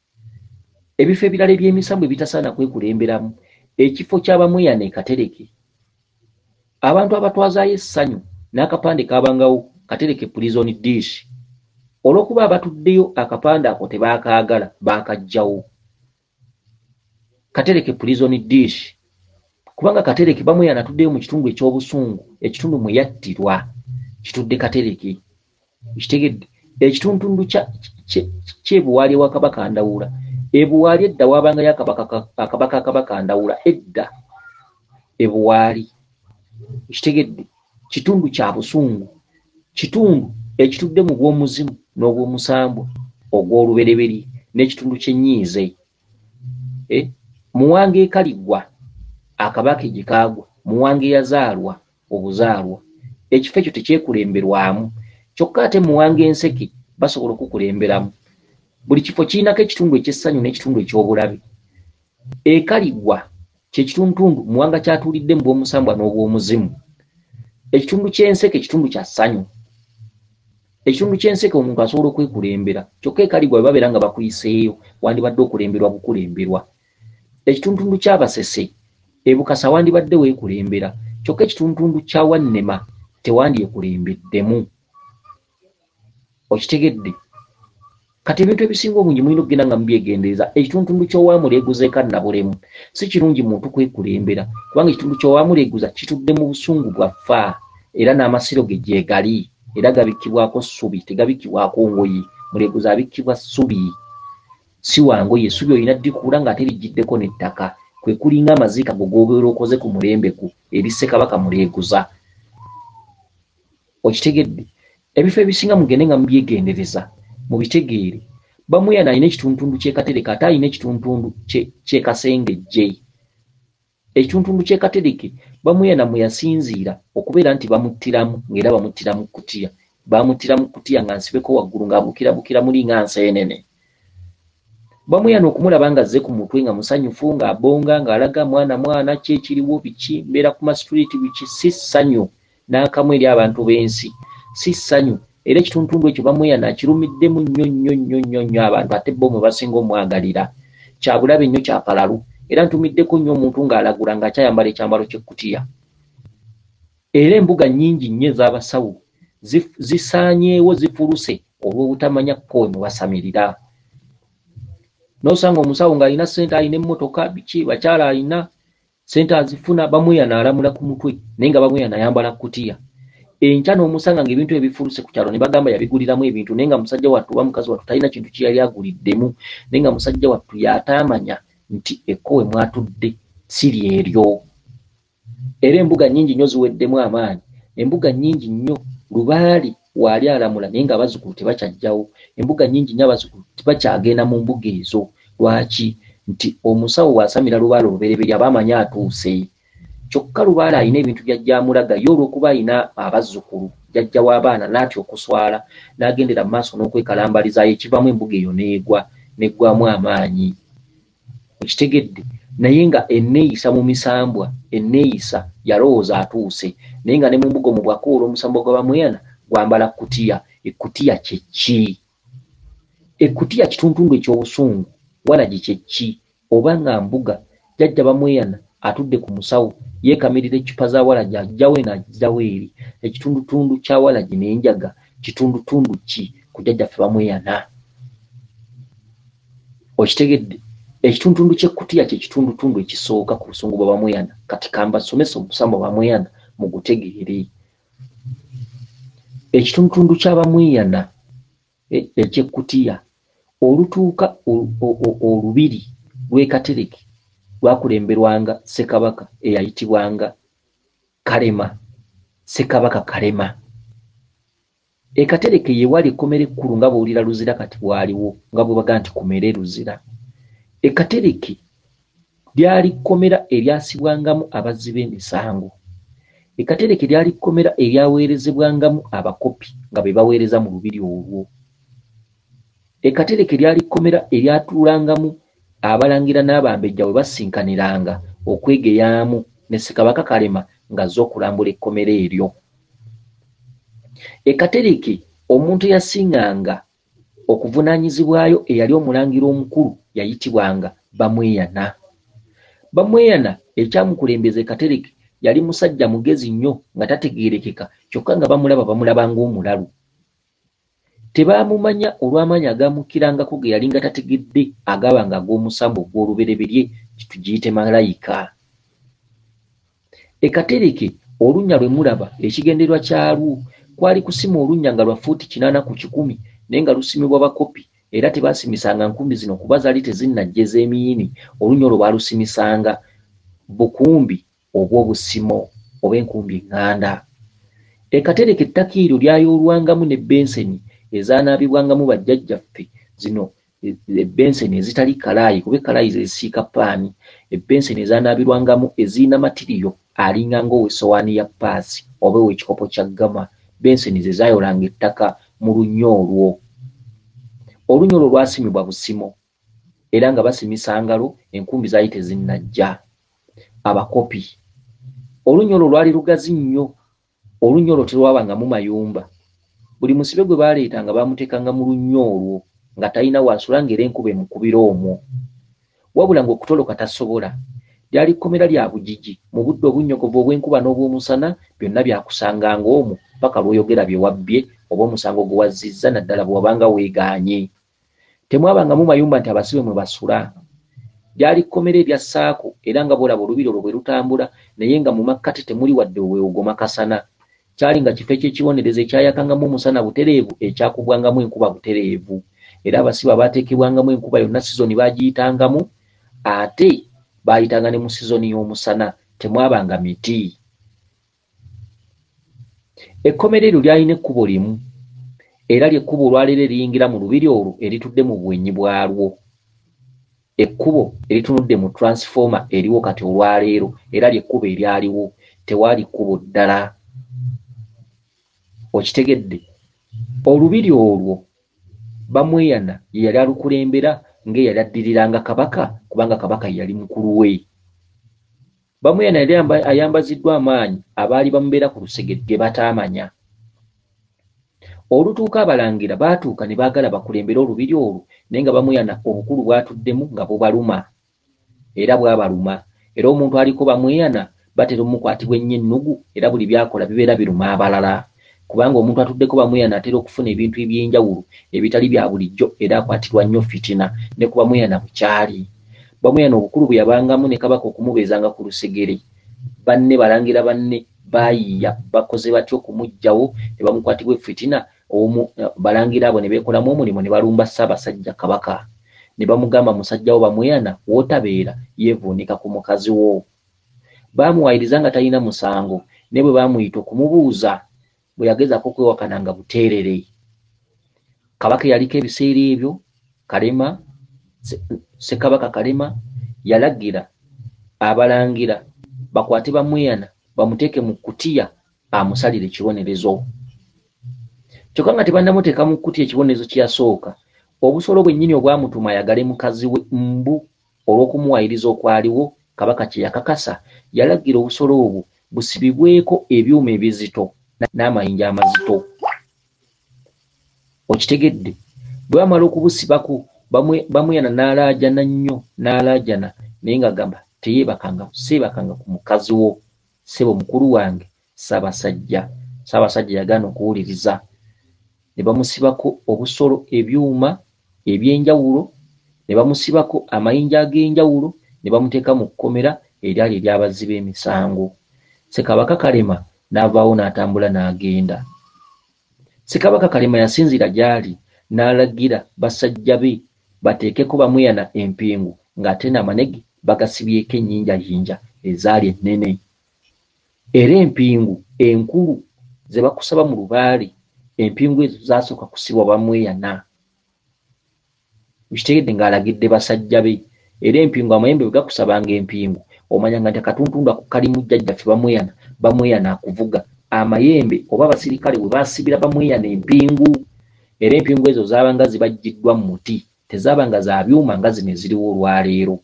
Speaker 1: Ebifo ebirala eby'emisambu ebitasaana kwekulemberamu, ekifo ky'Abamweyana e Katereke, abantu abatwazaayo essanyu n'akapande kaabangawo Katereke prison dish, olw'okuba abatuddeyo akapande ako tebaakaagala baakaggyawo. Katereke prison dish, kubanga Katereke Bamweyana atuddeyo mu kitundu eky'obusungu, ekitundu mwe yattirwa kitudde Katereke. Kitegedde ekitundu ky'ebuwaali ewa Kabaka Ndawula. Ebuwaali edda waabangayo akabaka Kabaka Ndawula edda ebuwaali. Kitegedde kitundu kya busungu, kitundu ekitudde mu bw'omuzimu n'obw'omusambwa ogw'olubereberye n'ekitundu ky'ennyiize. Muwanga ekaligwa akabaka egikaagwa, Muwanga eyazaalwa obuzaalwa. Ekifo ekyo tekyekulemberwamu, kyokka ate Muwanga enseke basobola okukulemberamu. Buli kifo kirinako ekitundu eky'essanyu n'ekitundu eky'obulabe. Ekaligwa kye kitundu Muwanga kyatuulidde mu bw'omusambwa n'obw'omuzimu. Ekitundu ky'enseke ekitundu kya ssanyu. Ekitundu ky'enseke omuntu asobola okwekulembera, kyokka ekaligwa bwe babeera nga bakuyiseeyo wandibadde okulemberwa bukulemberwa. Ekitundu ky'abasese ebukasa wandibadde weekulembera, kyokka ekitundu kya Wannema tewandyeekulembeddemu. Okitegedde? Kati ebintu ebisinga obungi mulina okugenda nga mubyegendereza. Ekitundu ky'Owamuleeguza eka Nabulemu si kirungi muntu kwekulembera, kubanga ekitundu ky'Owamuleeguza kitudde mu busungu bwaffa era n'amasiro ge gyegali era gabikkibwako ssubi, tegabikkibwako ngoyi. Muleeguza abikkibwa ssubi, si wangoye. Essubi olina ddikuula ng'ate lijjiddeko n'ettaka, kwe kulinga amaziika go g'obeera okoze ku mulembe ku eri Ssekabaka Muleeguza. Okitegedde? Ebifo ebisinga mugende nga mubyegendereza mubitegeere. Bamweyana alina ekitundu ky'e Katereke ate alina ekitundu ky'e Kasengejje. Ekitundu ky'e Katereke Bamweyana mwe yasinziira okubeera nti bamuttiramu, ng'era bamuttira mu kkutiya. Bamuttira mu kkutiya nga nsibeko waggulu ng'abukirabukira muli nga nseenene. Bamweyana okumulaba nga azze ku mutwe nga musanyufu, ng'abonga, ng'alaga mwana ki ekiriwo biki, mbeera ku masituliti biki, si ssanyu n'akamu eri abantu b'ensi, si ssanyu. Era ekitundu ekyo Bamweyana akirumiddemu nnyo abantu, ate bo mwe basinga omwagalira. Kya bulabe nnyo, kya kalalu. Era ntumiddeko nnyo omuntu ng'alagula ng'akyayambala ekyambalo ky'ekkutiya. Era embuga nnyingi nnyo ez'abasawo zisaanyeewo, zifuluse olw'obutamanya kkowe mwe basamirira. N'osanga omusawo ng'alina ssente, alina emmotoka biki, bakyala alina ssente azifuna, Bamweyana alamula ku mutwe naye nga Bamweyana ayambala kkutiya. Enkya n'omusanga ng'ebintu ebifuluse ku kyalo ne bagamba yabiguliramu ebintu, naye nga musajja wattu oba mukazi wattu talina kintu kye yali aguliddemu, naye nga musajja wattu y'ataamanya nti ekkowe mwatudde si lyeryo. Era embuga nnyingi nnyo ziweddemu amaanyi. Embuga nnyingi nnyo Lubaale waali alamula naye nga abazzukulu tebakyajjawo. Embuga nnyingi nnyo abazzukulu tebakyagenda mu mbuga ezo. Lwaki? Nti omusawo bw'asamira Lubaale olubereberye aba amanyi atuuse. Kyokka Lubaale alina ebintu by'ajjaamulaga ye olw'okuba alina abazzukulu, jjajja w'abaana n'atya okuswala n'agendera mu maaso n'okwekalambalizaayo, ekivaamu embuga eyo n'eggwamu amaanyi. Okitegedde? Naye nga enneeyisa mu misambwa, enneeyisa yalowooza atuuse, naye nga ne mu mbuga omwo bw'akoola omusambwa gwa Bamweyana gwambala kkutiya. Ekkutiya kye ki? Ekkutiya kitundu eky'obusungu, walagi kye ki? Oba nga mbuga jjajja Bamweyana atudde ku musawo yeekamirira eccupa za walagi, ajjawo eno ajjawo eri. Ekitundu kya walagi n'enjaga kitundu ki ku jjajjaffe Bamweyana? Okitegedde? Ekitundu ky'ekkutiya kye kitundu ekisooka ku busungu bwa Bamweyana. Kati kambasomesa omusambwa Bamweyana mugutegeere. Ekitundu kya Bamweyana eky'ekkutiya olutuuka olubiri lw'e Katereke lwakulemberwanga Ssekabaka eyayitibwanga Kalema, Ssekabaka Kalema. E Katereke ye wali ekkomera ekkulu nga bw'owulira Luzira kati bwaliwo, nga bwe baga nti kumere Luzira. E Katereke lyali kkomera eryasibwangamu abazzi b'emisango. Ekkatereke lyali kkomera eryaweerezebwangamu abakopi nga be baweereza mu lubiri olwo. Ekkatereke lyali kkomera eryatuulangamu abalangira n'abambejja bwe basinkaniranga okwegeyaamu ne Ssekabaka Kalema ng'azze okulambula ekkomera eryo. Ekkatereke omuntu eyasinganga okuvunaanyizibwayo eyali omulangira omukulu yayitibwanga Bamweyana. Bamweyana ekyamukulembeza ekkatereke yali musajja mugezi nnyo nga tategeerekeka kyokka nga bamulaba ng'omulalu. Tebaamumanya olw'amaanyi agaamukkirangako ge yali nga tategedde agabanga ag'omusambo ogw'olubereberye kitugiyite malayika. Ekkatereke olunnya lwe mulaba ekigendererwa kyalwo kwali kusima olunnya nga lwa fuuti 80 ku 100 naye nga lusimibwa bakopi era tebaasimisanga nkumbi zino kuba zaali tezinnajja ez'emiyini. Olunnya olwo baalusimisanga bukumbi obw'obusimo oba enkumbi eŋŋanda. Ekkatereke ettaka eryo lyayoolwangamu n'ebbenseni ezaanaabibwangamu bajjajjaffe zino ebbenseni ezitali kalaayi kuba ekkalaayi ze zisiika paani. Ebbenseni ezaanaabirwangamu ezirina matiriyo alinga ng'owesowaani ya paasi oba ow'ekikopo kya ggama. Benseni ze zaayolanga ettaka mu lunnyo olwo. Olunnyo olwo lwasimibwa busimo era nga basimisa ngalo enkumbi zaali tezinnajja. Abakopi olunnyo olwo lwali lugazi nnyo. Olunnyo olwo terwabangamu mayumba. Buli musibe gwe baaleetanga baamuteekanga mu lunnyo olwo nga talina waasula ng'era enkuba emukubira omwo. Wabula ng'okutoloka tasobola. Lyali kkomera lya bugigi mu budde obunnyogovu obw'enkuba n'obw'omusana byonna byakusanganga omwo paka lw'oyogera bye wabbye oba omusango gwe wazzizza naddala bwe wabanga weegaanye. Temwabangamu mayumba nti abasibe mwe basula. Lyali kkomera erya ssaako era nga bw'olaba olubiri olwo bwe lutambula naye nga mu makkati temuli wadde weewogoma kasana. Kyali nga kifo eky'ekibonerezo ekyayakangamu omusana butereevu ekyakubwangamu enkuba butereevu. Era abasibe abaateekebwangamu enkuba yonna sizoni baagiyitangamu ate baayitanga ne mu sizoni y'omusana. Temwabanga miti. Ekkomera eryo lyalina ekkubo limu era ly'ekkubo olwaleero eriyingira mu lubiri olwo eritudde mu bwenyi bwalwo. Ekkubo eritunudde mu transformer eriwo kati olwaleero era ly'ekkubo eryaliwo, tewaali kkubo ddala. Okitegedde? Olubiri olwo Bamweyana ye yali alukulembera ng'eyali addiriranga kabaka kubanga kabaka yali mukulu we. Bamweyana yali ayambaziddwa amaanyi abaali bamubeera ku lusege ge bataamanya. Olutuuka abalangira baatuuka ne baagala bakulembera olubiri olwo naye nga Bamweyana obukulu bwatuddemu nga bubaluma era bwabaluma. Era omuntu aliko Bamweyana batera omukwatibwa ennyo ennugu era buli byakola bibeera biruma abalala kubanga omuntu atuddeko Bamweyana atera okufuna ebintu eby'enjawulo ebitali bya bulijjo era akwatirwa nnyo fitina ne ku Bamweyana bukyali. Bamweyana obukulu bwe yabangamu ne kabaka okumubeezanga ku lusegere banne balangira banne baayiya bakoze batyo okumuggyawo ne bamukwatibwa fitina. Balangira abo ne beekolamu omulimu ne balumba Ssaabasajja Kabaka ne bamugamba musajja wo Bamweyana w'otabeera yeevuunika ku mukazi wo. Baamuwayiriza nga talina musango ne bwe baamuyita okumubuuza bwe yagezaako okwewakana nga buteerere. Kabaka yaliko ebiseera ebyo Kalema Ssekabaka Kalema yalagira abalangira bakwate Bamweyana bamuteeke mu kkutiya amusalire ekibonerezo. Kyokka nga tebannamuteeka mu kkutiya ekibonerezo kye yasooka, obusolo bwennyini obwamutuma ayagale mukazi we Mbu olw'okumuwayiriza okwaliwo kabaka kye yakakasa, yalagira obusolo obwo busibibweko ebyuma ebizito n'amayinja amazito. Okitegedde? Bwe bamala okubusibako Bamweyana n'alaajana nnyo n'alaajana naye nga gamba seebakanga ku mukazi wo, ssebo mukulu wange Ssaabasajja. Ssaabasajja yagaana okuwuliriza. Ne bamusibako obusolo ebyuma eby'enjawulo, ne bamusibako amayinja ag'enjawulo, ne bamuteeka mu kkomera eryali ery'abazzi b'emisango. Ssekabaka Kalema n'avaawo n'atambula n'agenda. Ssekabaka Kalema yasinzira gy'ali n'alagira basajja be bateekeko Bamweyana empingu ng'ate n'amanege bagasibyeko ennyinjayinja ezaali ennene. Era empingu enkulu ze bakusaba mu lubaale, empingu ezo zaasooka kusibwa Bamweyana. Okitegedde ng'alagidde basajja be. Era empingu amayembe bwe gakusabanga empingu omanya nga nti akatuntunda kali mu jjajjaffe bamweyana akuvuga amayembe oba abasirikale bwe basibira bamweyana empingu era empingu ezo zaabanga zibajjiddwa mu muti tezaabanga za byuma nga zino eziriwo olwaleero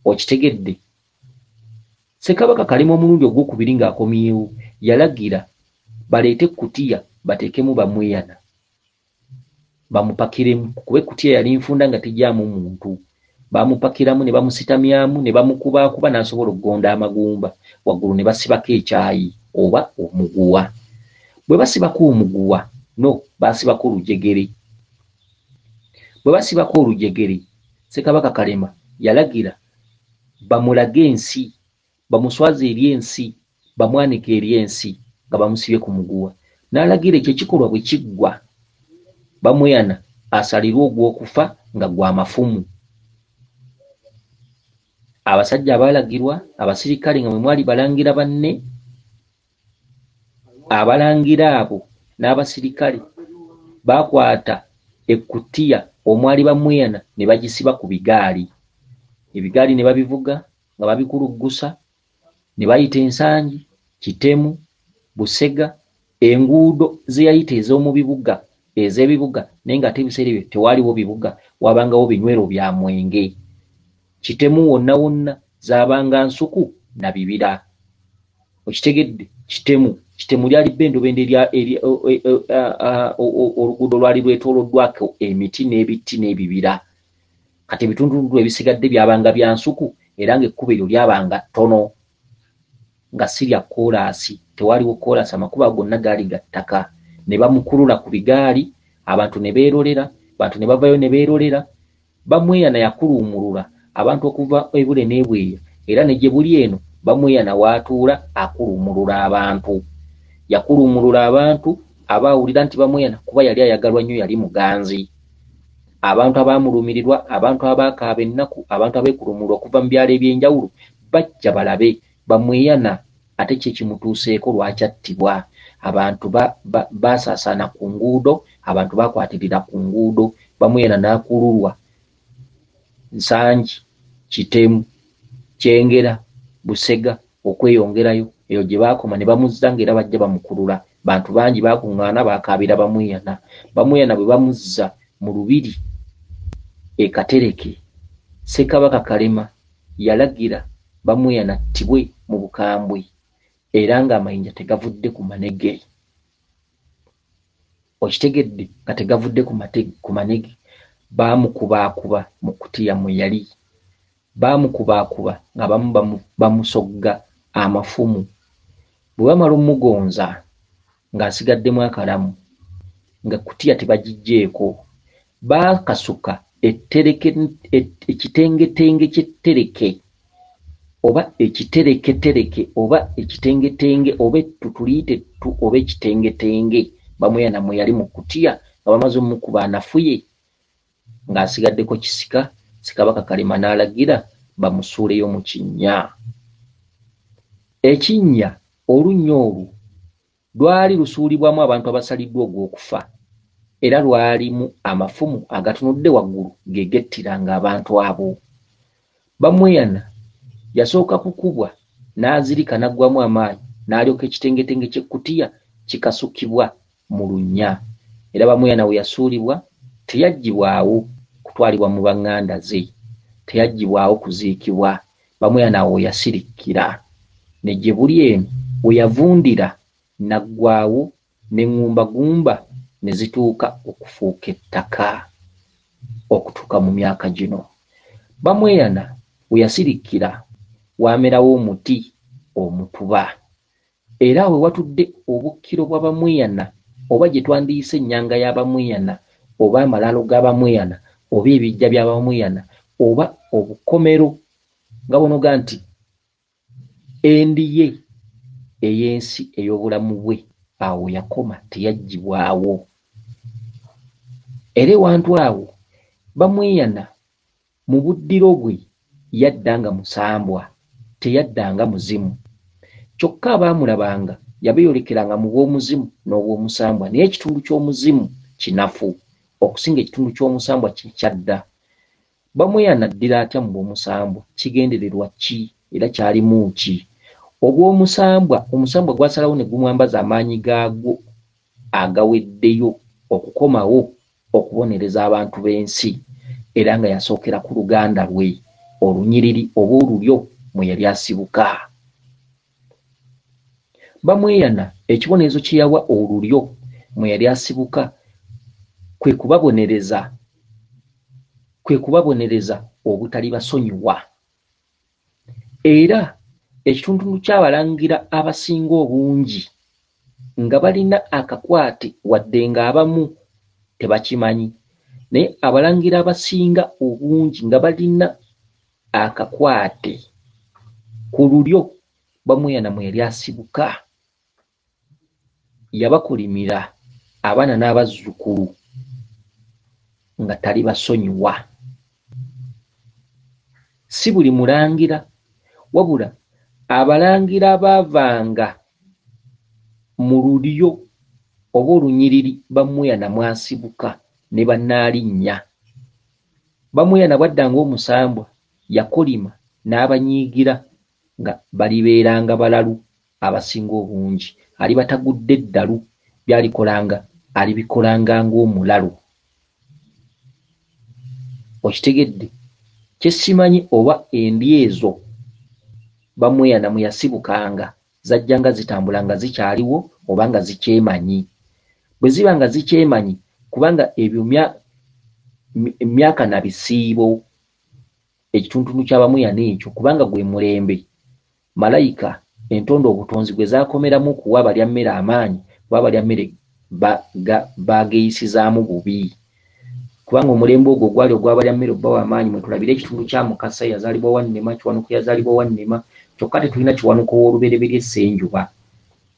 Speaker 1: okitegedde Ssekabaka Kalema omulundi ogwokubiri ng'akomyewo yalagira baleete ekkutiya bateekemu bamweyana bamupakiremu kuba ekkutiya yali nfunda nga tejjaamu muntu bamupakiramu ne bamusitamyamu ne bamukubaakuba n'asobola okugonda amagumba waggulu ne basibako ekyayi oba omuguwa bwe basibako omuguwa basibako olujegere bwe basibako olujegere Ssekabaka Kalema yalagira bamulage ensi bamuswaze eri ensi bamwanike eri ensi nga bamusibye ku muguwa n'alagira ekyo ekikolwa bwe kiggwa bamweyana asalirwe ogw'okufa nga gwa mafumu abasajja abaalagirwa abasirikale nga mwe mwali balangira banne abalangira abo n'abasirikale baakwata ekkutiya omwali bamweyana ne bagisiba ku bigaali ebigaali ne babivuga nga babikuluggusa ne bayita ensangi kitemu busega enguudo ze yayita ez'omu bibuga ez'ebibuga naye ng'ate ebiseera ebyo tewaaliwo bibuga wabangawo binywero bya mwenge kitemu wonna wonna zaabanga nsuku na bibira okitegedde kitemu lyali bbendobende oluguudo lwali lwetooloddwako emiti n'ebitti n'ebibira kati ebitundutundu ebisigadde byabanga bya nsuku era ng'ekkubo eryo lyabanga ttono nga si lya koolaasi tewaaliwo koolaasi amakubo gonna gaali ga ttaka ne bamukulula ku bigaali abantu ne beerolera abantu ne bavayo ne beerolera bamweyana yakuluumulula abantu okuva ebule n'ebweya era ne gye buli eno bamweyana waatuula akuluumulula abantu yakuluumulula abantu abaawulira nti bamweyana kuba yali ayagalwa nnyo yali muganzi abantu abaamulumirirwa abantu abaakaaba ennaku abantu abeekuluumulwa okuva mu byalo eby'enjawulo bajja balabe bamweyana ate kyekimutuuseeko lwakyattibwa abantu baasaasaana ku nguudo abantu baakwatirira ku nguudo bamweyana n'akululwa nsangi kitemu kyengera busega okweyongerayo eyo gye baakoma ne bamuzza ng'era bajja bamukulula bantu bangi baakuŋŋaana baakaabira bamweyana bwe bamuzza mu lubiri e Katereke Ssekabaka Kalema yalagira bamweyana attibwe mu bukambwe era ng'amayinja tegavudde ku manege okitegedde nga tegavudde ku manege baamukubaakuba mu kutiya mwe yali baamukubaakuba nga bamusogga amafumu bwe bamala omugonza ng'asigaddemu akalamu nga kutiya tebagiggyeeko baakasuka ekitengetenge ky'ettereke oba ekitereketereke oba ekitengetenge oba ettutuliite ettu oba ekitengetenge bamweyana mwe yali mu kutiya nga bamaze omukuba anafuye ng'asigaddeko kisika Ssekabaka Kalema n'alagira bamusuuleyo mu kinnya ekinnya olunnya olwo lwali lusuulibwamu abantu abasaliddwa ogw'okufa era lwalimu amafumu agatunudde waggulu gegettiranga abantu abo bamweyana yasooka kukubwa n'azirika naggwamu amaanyi n'alyoka ekitengetenge ky'ekkutiya kikasukibwa mu lunnya era bamweyana we yasuulibwa teyaggyibwawo kutwalibwa mu baŋŋanda ze teyaggyibwawo kuziikibwa bamweyana awo yasirikkira ne gye buli eno we yavundira naggwaawo n'eŋŋumbagumba ne zituuka okufuuka ettaka okutuuka mu myaka gino bamweyana we yasirikkira waamerawo omuti omutuba era we watudde obukkiro bwa bamweyana oba gye twandiyise ennyanga y'abamweyana oba amalaalo g'abamweyana oba ebijja by'abamweyana oba obukomero nga bonoga nti endi ye ey'ensi ey'obulamu bwe awo yakoma teyaggyibwawo era ewantu awo bamweyana mu buddiro bwe yaddanga musambwa teyaddanga muzimu kyokka abaamulabanga yabeeyolekeranga mu bw'omuzimu n'obw'omusambwa naye ekitundu ky'omuzimu kinafu okusinga ekitundu ky'omusambwa kyekyadda bamweyana ddira atya mu bw'omusambwa kigendererwa ki era kyalimu ki? Omusambwa gwasalawo ne gumwambaza amaanyi gaagwo agaweddeyo okukomawo okubonereza abantu b'ensi era nga yasookera ku luganda lwe olunyiriri oba olulyo mwe yali asibuka. Bamweyana ekibonerezo kye yawa olulyo mwe yali asibuka kwe kubabonereza obutali basonyiwa. Era ekitundu ky'abalangira abasinga obungi nga balina akakwate wadde ng'abamu tebakimanyi, naye abalangira abasinga obungi nga balina akakwate ku lulyo Bamweyana mwe yali asibuka. Yabakolimira abaana n'abazzukulu nga tali basonyiwa. Si buli mulangira wabula abalangira baavanga mu lulyo oba olunyiriri Bamweyana mwasibuka ne bannaalinnya. Bamweyana bwaddanga omusambwa yakolima n'abanyiigira nga balibeeranga balalu abasinga obungi. Alibatagudde eddalu byalikolanga alibikolanga ng'omulalu. Okitegedde? Kye simanyi oba endi ezo Bamweyana mwe yasibukanga zajjanga zitambula nga zikyaliwo oba nga zikyemanyi. Bwe ziba nga zikyemanyi kubanga ebyo emyaka na bisiibo ekitundu kya Bamweyana ekyo kubanga gwe mulembe malayika entondo obutonzi gwe zaakomeramu okuwa abalya mmere amaanyi kuba abalya mmere bageeyisizaamu bubi. Kubanga omulembe ogwo gwali ogw'abalya mmere obbawa amaanyi mwe tulabira ekitundu kya Mukasa yazaalibwa Wannema, Kiwanuka yazaalibwa Wannema, kyokka tetulina Kiwanuka ow'olubereberye Ssenjuba.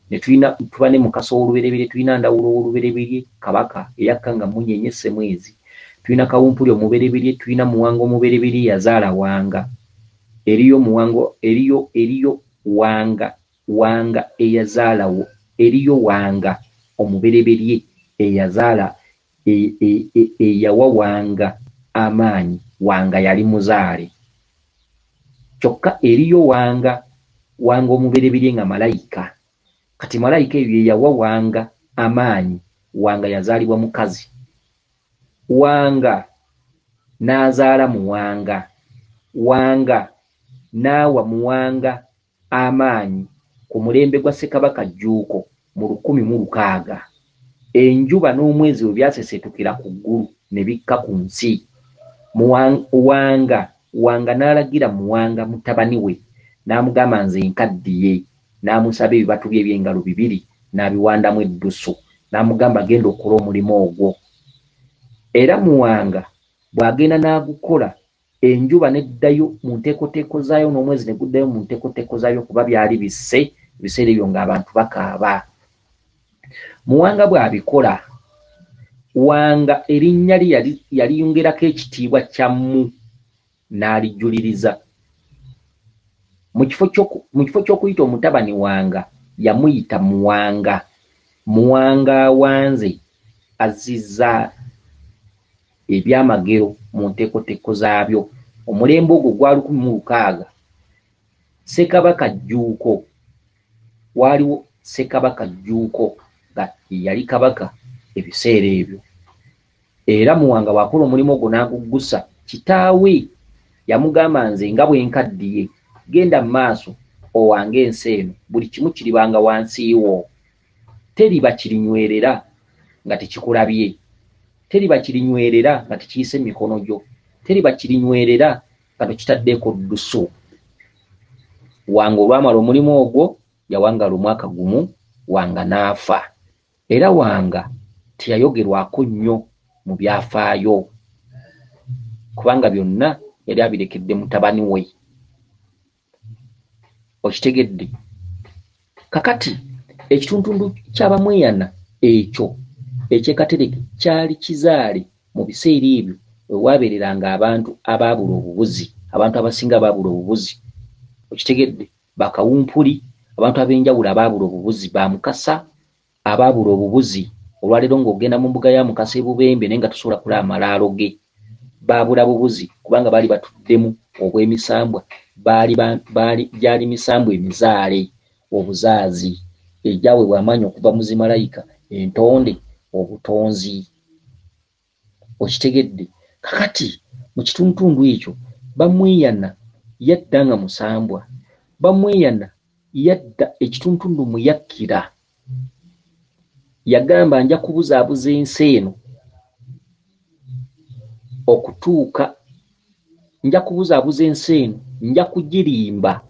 Speaker 1: Ne tuba ne Mukasa ow'olubereberye, tulina Ndawula ow'olubereberye Kabaka eyakka nga Munyeenye Ssemwezi, tulina Kawumpuli omubereberye, tulina Muwanga omubereberye yazaala Wanga. Eriyo Wanga eyazaalawo, eriyo Wanga omubereberye eyazaala eyawa Wanga amaanyi. Wanga yali muzaale. Kyokka eriyo Wanga omubereberye nga malayika. Kati malayika eyo eyawa Wanga amaanyi. Wanga yazaalibwa mukazi. Wanga n'azaala Muwanga. Wanga n'awa Muwanga amaanyi ku mulembe gwa Ssekabaka Jjuuko mu 1600. Enjuba n'omwezi bwe byasesetukira ku ggulu ne bikka ku nsi. Wanga n'alagira Muwanga mutabani we n'amugamba nze nkaddiye, n'amusaba ebibatu bye eby'engalo 2 n'abiwandamu eddusu, n'amugamba genda okola omulimu ogwo. Era Muwanga bw'agenda n'agukola enjuba neddayo mu nteekoteeko zaayo n'omwezi ne guddayo mu nteekoteeko zaayo kuba byali bisse ebiseera ebyo ng'abantu bakaaba. Muwanga bw'abikola, Wanga erinnya lye yaliyongerako ekitiibwa kya Mu n'alijuliriza. Mu kifo ky'okuyita omutabani Wanga yamuyita Muwanga. Muwanga awanze azizza ebyamagero mu nteekoteeko zaabyo. Omulembe ogwo gwa 1600. Ssekabaka Jjuuko, waaliwo Ssekabaka Jjuuko nga yali kabaka ebiseera ebyo. Era Muwanga bw'akola omulimu ogwo n'aguggusa, kitaawe yamugamba nze nga bwe nkaddiye genda mu maaso owange ensi eno, buli kimu kiribanga wansiiwo. Teriba kirinywerera nga tekikulabye. Teriba kirinywerera nga tekiyise emikono gyo. Teriba kirinywerera nga tekitaddeeko ddusu. Wanga olwamala omulimu ogwo yawangala omwaka gumu, Wanga n'afa. Era Wanga teyayogerwako nnyo mu byafaayo kubanga byonna yali abirekedde mutabani we. Okitegedde? Kakati ekitundu ky'Abamweyana ekyo eky'Ekatereke kyali kizaale mu biseera ebyo we waabeereranga abantu abaabula obubuzi, abantu abasinga abaabula obubuzi. Okitegedde? Bakawumpuli, abantu ab'enjawulo abaabula obubuzi, ba Mukasa abaabula obubuzi. Olwaleero ng'ogenda mu mbuga ya Mukasa e Bubembe naye nga tosobola kulaba malaalo ge. baabula bubuzi kubanga baali batuddemu obw'emisambwa, gyali misambwa emizaale, obuzaazi, egyaweebwa amaanyi okuva mu zimalayika, entonde, obutonzi. Okitegedde? Kakati mu kitundutundu ekyo bamweyana yadda nga musambwa, bamweyana yadda ekitundutundu muyakkira. Yagamba nja kubuzaabuza ensi eno okutuuka, nja kubuzaabuza ensi eno, nja kugirimba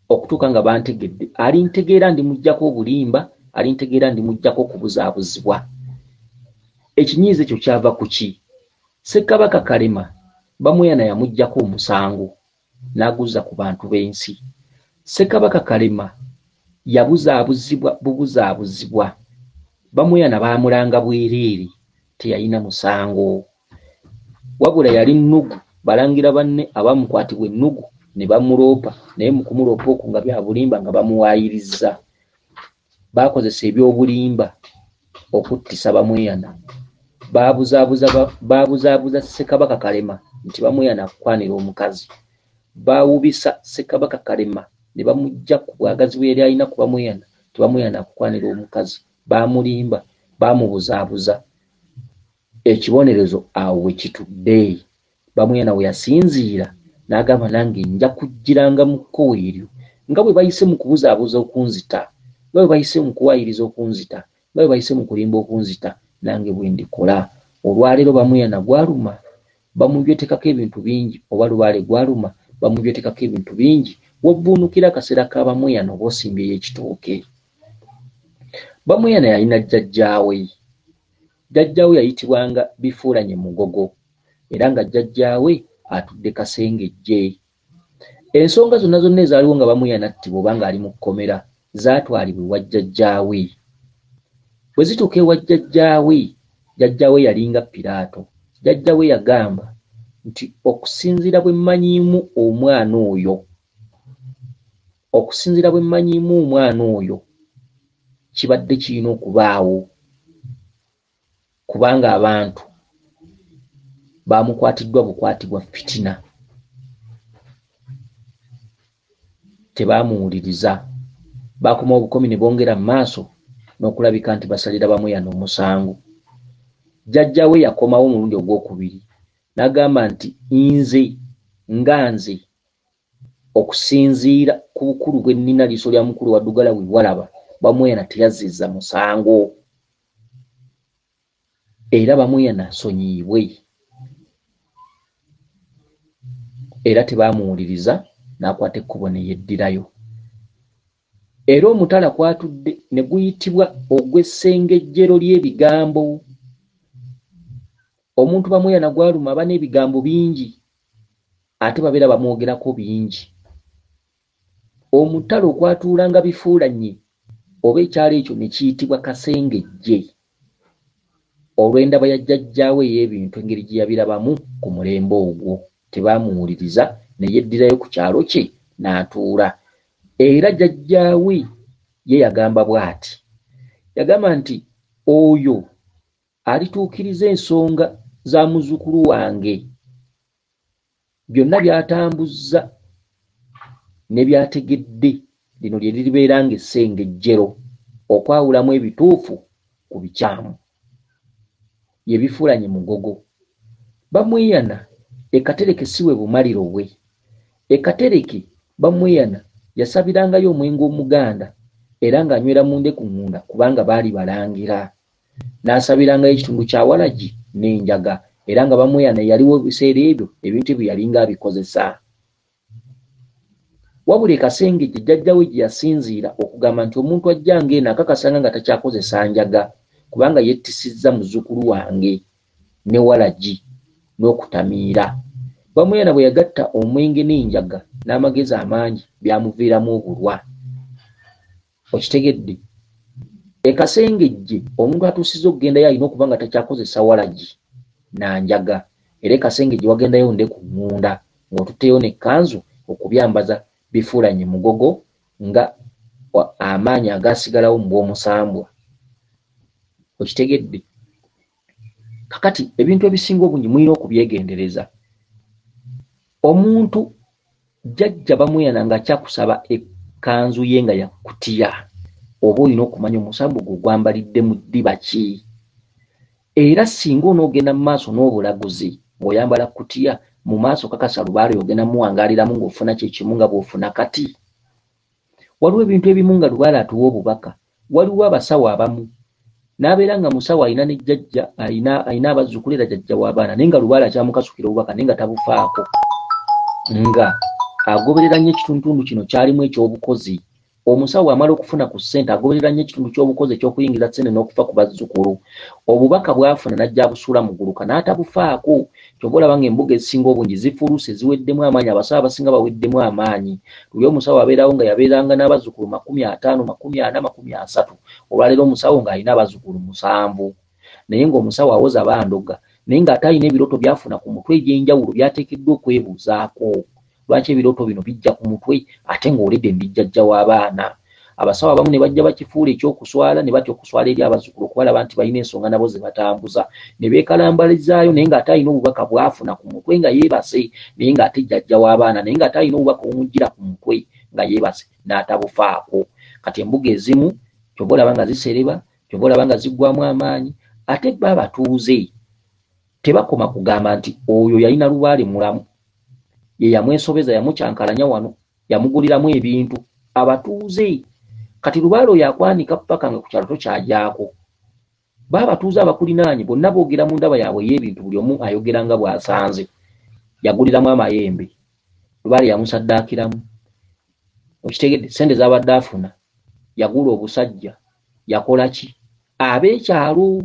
Speaker 1: okutuuka nga bantegedde. Alintegeera ndimuggyako obulimba, alintegeera ndimuggyako okubuzaabuzibwa. Ekinyiizi ekyo kyava ku ki? Ssekabaka Kalema bamweyana yamuggyako omusango n'aguzza ku bantu b'ensi. Ssekabaka Kalema yabuzaabuzibwa bubuzaabuzibwa, bamweyana baamulanga bwereere, teyalina musango. Wabula yali nnugu, balangira banne abamukwatibwa ennugu ne bamuloopa, naye mu kumuloopa okwo nga bya bulimba nga bamuwaayirizza. Baakozesa ebyobulimba okuttisa bamweyana. Baabuzaabuza Ssekabaka Kalema nti bamweyana akukwanira omukazi. Baawubisa Ssekabaka Kalema ne bamugja ku bwagazi bwe yali alina ku bamweyana nti bamweyana akukwanira omukazi. Baamulimba, baamubuzaabuza. Ekibonerezo awo we kitudde. Bamweyana we yasinziira n'agamba nange nja kujjiranga mu kkowe eryo nga bwe bayise mu kubuzaabuza okunzita, nga bwe bayise mu kuwaayiriza okunzita, nga bwe bayise mu kulimba okunzita, nange bwe ndikola. Olwaleero bamweyana gwaluma, bamujwetekako ebintu bingi, oba lubaale gwaluma, bamujwetekako ebintu bingi. Wovvuunukira akaseera ka bamweyana oba osimbyeyo ekitooke. Bamweyana yalina jjajjaawe. Jjajjaawe yayitibwanga Bifuulanye Mugogo, era nga jjajjaawe atudde Kasengejje. Ensonga zonna zonna ezaaliwo nga bamweyana attibwa oba ng'ali mu kkomera zaatwalibwa ewa jjajjaawe. Bwe zituuka ewa jjajjaawe, jjajjaawe yalinga Piraato. Jjajjaawe yagamba nti okusinziira bwe mmanyiimu omwana oyo, okusinziira bwe mmanyiimu omwana oyo, kibadde kirina okubaawo, kubanga abantu baamukwatiddwa bukwati bwa fitina. Tebaamuwuliriza. Baakoma obukomi ne bongera mu maaso n'okulabika nti basalira bamweyana omusango. Jjajjaawe yakomawo omulundi ogwokubiri n'agamba nti nze okusinziira ku bukulu bwe nnina liiso lya mukulu wa Ddugala we walaba, bamweyana teyazzizza musango. Era bamweyana asonyiibwe. Era tebaamuwuliriza, n'akwata ekkubo ne yeddirayo. Era omutala kwatudde ne guyitibwa ogw'essengejjero ly'ebigambo. Omuntu bamweyana gwaluma aba n'ebigambo bingi, ate babeera bamwogerako bingi. Omutala okwatuulanga Bifuulanye oba ekyalo ekyo ne kiyitibwa Kasengejje, olw'endaba ya jjajjaawe ey'ebintu engeri gye yabirabamu ku mulembe ogwo. Tebaamuwuliriza, ne yeddirayo ku kyalo kye n'atuula. Era jjajjaawe ye yagamba bw'ati, yagamba nti oyo alituukiriza ensonga za muzzukulu wange, byonna by'atambuzza ne by'ategedde, lino lye liribeera ng'essengejjero, okwawulamu ebituufu ku bikyamu. Ye Bifuulanye Mugogo. Bamweyana ekatereke si bwe bumaliro bwe. Ekatereke bamweyana yasabirangayo omwenge omuganda era ng'anywera mu ndeku ngunda kubanga baali balangira. N'asabirangayo ekitundu kya Walagi n'enjaga era nga bamweyana yaliwo ebiseera ebyo ebintu ebyo yalinga abikozesa. Wabula e Kasengejje jjajjaawe gye yasinziira okugamba nti omuntu ajjanga eno akakasanga nga takyakozesa njaga kubanga yettisizza muzzukulu wange ne Walagi n'okutamiira. Bamweyana bwe yagatta omwenge n'enjaga n'amagezi amangi byamuviiramu obulwa. Okitegedde? E Kasengejje omuntu atuusizza okugendayo alina okuba nga takyakozesa Walagi na njaga, era e Kasengejje wagendayo ndeku ngunda ng'otutteyo n'ekkanzu okubyambaza Bifuulanye Mugogo nga amaanyi agaasigalawo mu bw'omusambwa. Okitegedde? kakati ebintu ebisinga obungi mulina okubyegendereza. Omuntu jjajja bamuyana nga kyakusaba ekkanzu ye nga yakutiya, oba olina okumanya omusambu gwe gwambalidde mu ddiba ki. Era singa onoogenda mu maaso n'obulaguzi ng'oyambala kutiya, mu maaso kakasa lubaale ogenda muwangaaliramu ng'ofuna kyekimu nga bw'ofuna kati. Waliwo ebintu ebimu nga lubaale atuwa obubaka. Waliwo abasawo abamu n'abeera nga musawo alina ne jjajja alina abazzukulu era jjajja w'abaana naye nga lubaale akyamukasukira obubaka naye nga tabufaako, nga agoberera nnyo ekitundutundu kino kyalimu ekyobukozi. Omusawo amala okufuna ku ssente agoberera nnyo ekitundu ky'obukozi eky'okuyingiza ssente n'okufa ku bazzukulu. Obubaka bw'afuna n'ajja abusuula mu gguluka n'atabufaako. Kyova olaba ng'embuga ezisinga obungi zifuluse ziweddemu amaanyi, abasawo abasinga baweddemu amaanyi. Luli omusawo abeerawo nga yabeeranga n'abazzukulu 50, 40, 30. Olwaleero omusawo ng'alina abazzukulu 7. Naye ng'omusawo awoza bandoga naye ng'ate alina ebirooto by'afuna ku mutwe eby'enjawulo by'ateekeddwa okwebuuzaako. Lwaki ebirooto bino bijja ku mutwe ate ng'oledde ndi jjajja w'abaana? Abasawo abamu ne bajja bakifuula ekyokuswala ne batya okuswala eri abazzukulu okubalaba nti balina ensonga nabo ze batambuza, ne beekalambalizaayo naye ng'ate alina obubaka bw'afuna ku mutwe nga yeebase, naye ng'ate jjajja w'abaana, naye ng'ate alina obubaka obumujjira ku mutwe nga yeebase n'atabufaako. Kati embuga ezimu kyova olaba nga zisereba, kyova olaba nga ziggwamu amaanyi, ate bo abatuuze tebakoma kugamba nti oyo yalina lubaale mulamu, ye yamwesobeza, yamukyankalanya wano, yamuguliramu ebintu. Abatuuze kati lubaale oyo akwanika paka nga ku kyalo tokyagyako. Abatuuze abakulinaanye bonna boogera mu ndaba yaabwe y'ebintu, buli omu ayogera nga bw'asanze. Yaguliramu amayembe, lubaale yamusaddaakiramu. Okitegedde, ssente z'abadde afuna yagula obusajja, yakola ki? Ab'ekyalo.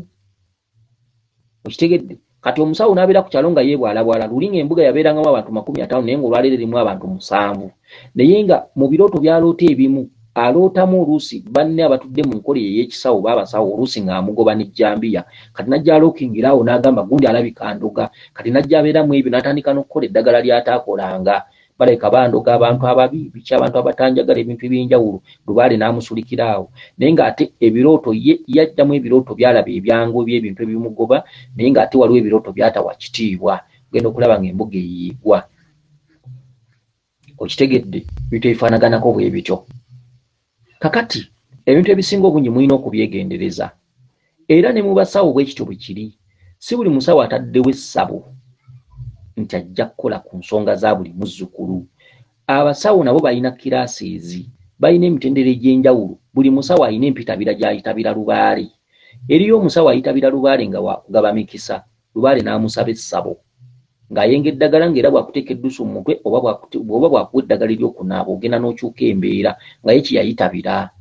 Speaker 1: Okitegedde, kati omusawo n'abeera ku kyalo nga yeebwalabwala. Luli ng'embuga yabeerangamu abantu 50 naye ng'olwaleero erimu abantu 7. Naye nga mu birooto byaloota ebimu alootamu oluusi banne abatudde mu nkola ey'ekisawo baabasawo, oluusi ng'amugoba n'ejjambiya. Kati n'ajja alookingirawo n'agamba gundi alabika ndoga. Kati n'ajja abeeramu ebyo n'atandika n'okukola eddagala ly'ataakolanga. Balabika bandoga abantu ababi, biki abantu abatanjagala ebintu eby'enjawulo, lubaale n'amusulikiraawo. Naye ng'ate ebirooto ye yaddamu ebirooto byalaba ebyangu by'ebintu ebimugoba, naye ng'ate waliwo ebirooto byatawa kitiibwa. Ogenda okulaba ng'embuga eyiigwa. Okitegedde, ebintu ebifaanaganako bwe bityo. Kakati ebintu ebisinga obungi mulina okubyegendereza. Era ne mu basawo bwe kityo bwe kiri. Si buli musawo ataddewo essabo nti ajja kukola ku nsonga za buli muzzukulu. Abasawo nabo balina kiraasizi, balina emitendera egy'enjawulo. Buli musawo alina empitabira gy'ayitabira lubaale. Eriyo omusawo ayitabira lubaale nga wakugaba mikisa, lubaale n'amusaba essabo ng'ayenga eddagala ng'era bw'akuteeka eddusu mu mutwe oba bw'akuwa eddagala ery'okunaaba ogenda n'okyuka embeera nga ye kyeyayitabira.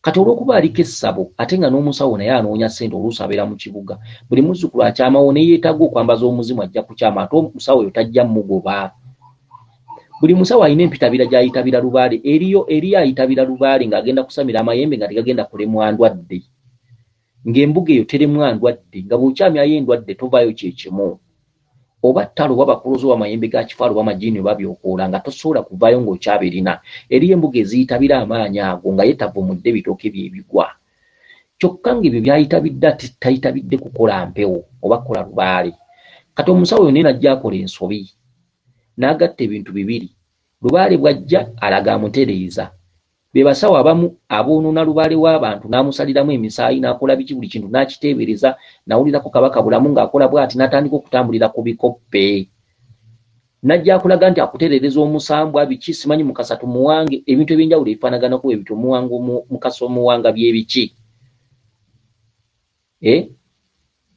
Speaker 1: Kati olw'okuba aliko essabo ate nga n'omusawo naye anoonya ssente, oluusi abeera mu kibuga, buli muzzukulu akyamawo ne yeetaaga okwambaza omuzimu ajja kukyama, ate omusawo oyo tajja mugoba. Buli musawo alina empitabira gy'ayitabira lubaale. Eriyo ayitabira lubaale ng'agenda kusamira amayembe nga tegagenda kulemwa ndwadde, ng'embuga eyo teremwa ndwadde, nga bw'okyamyayo endwadde tovaayo kyekimu. Oba ttalo oba bakuluzi oba amayembe ga kifaalo oba amajiini oba byokoola nga tosobola kuvaayo ng'okyabirina. Eriyo embuga eziyitabira amaanyi ago nga yetavumudde ebitooke bye bigwa. Kyokka ng'ebyo by'ayitabidde ate tayitabidde kukola mpewo oba kukola lubaale. Kati omusawo yonna n'ajja akola ensobi n'agatta ebintu bibiri. Lubaale bw'ajja alaga amutereeza. Be basawo abamu aboonoona lubaale w'abantu n'amusaliramu emisaayi n'akola biki buli kintu n'akiteebereza, n'awulirako kabaka bulamu ng'akola bw'ati n'atandika okutambulira ku bikoppe. N'ajja akulaga nti akutereereza omusambwa biki, simanyi mukasa tumuwange, ebintu eby'enjawulo ebifaanaganako bwe bityo. Omuwanga mukasa omuwanga bye biki?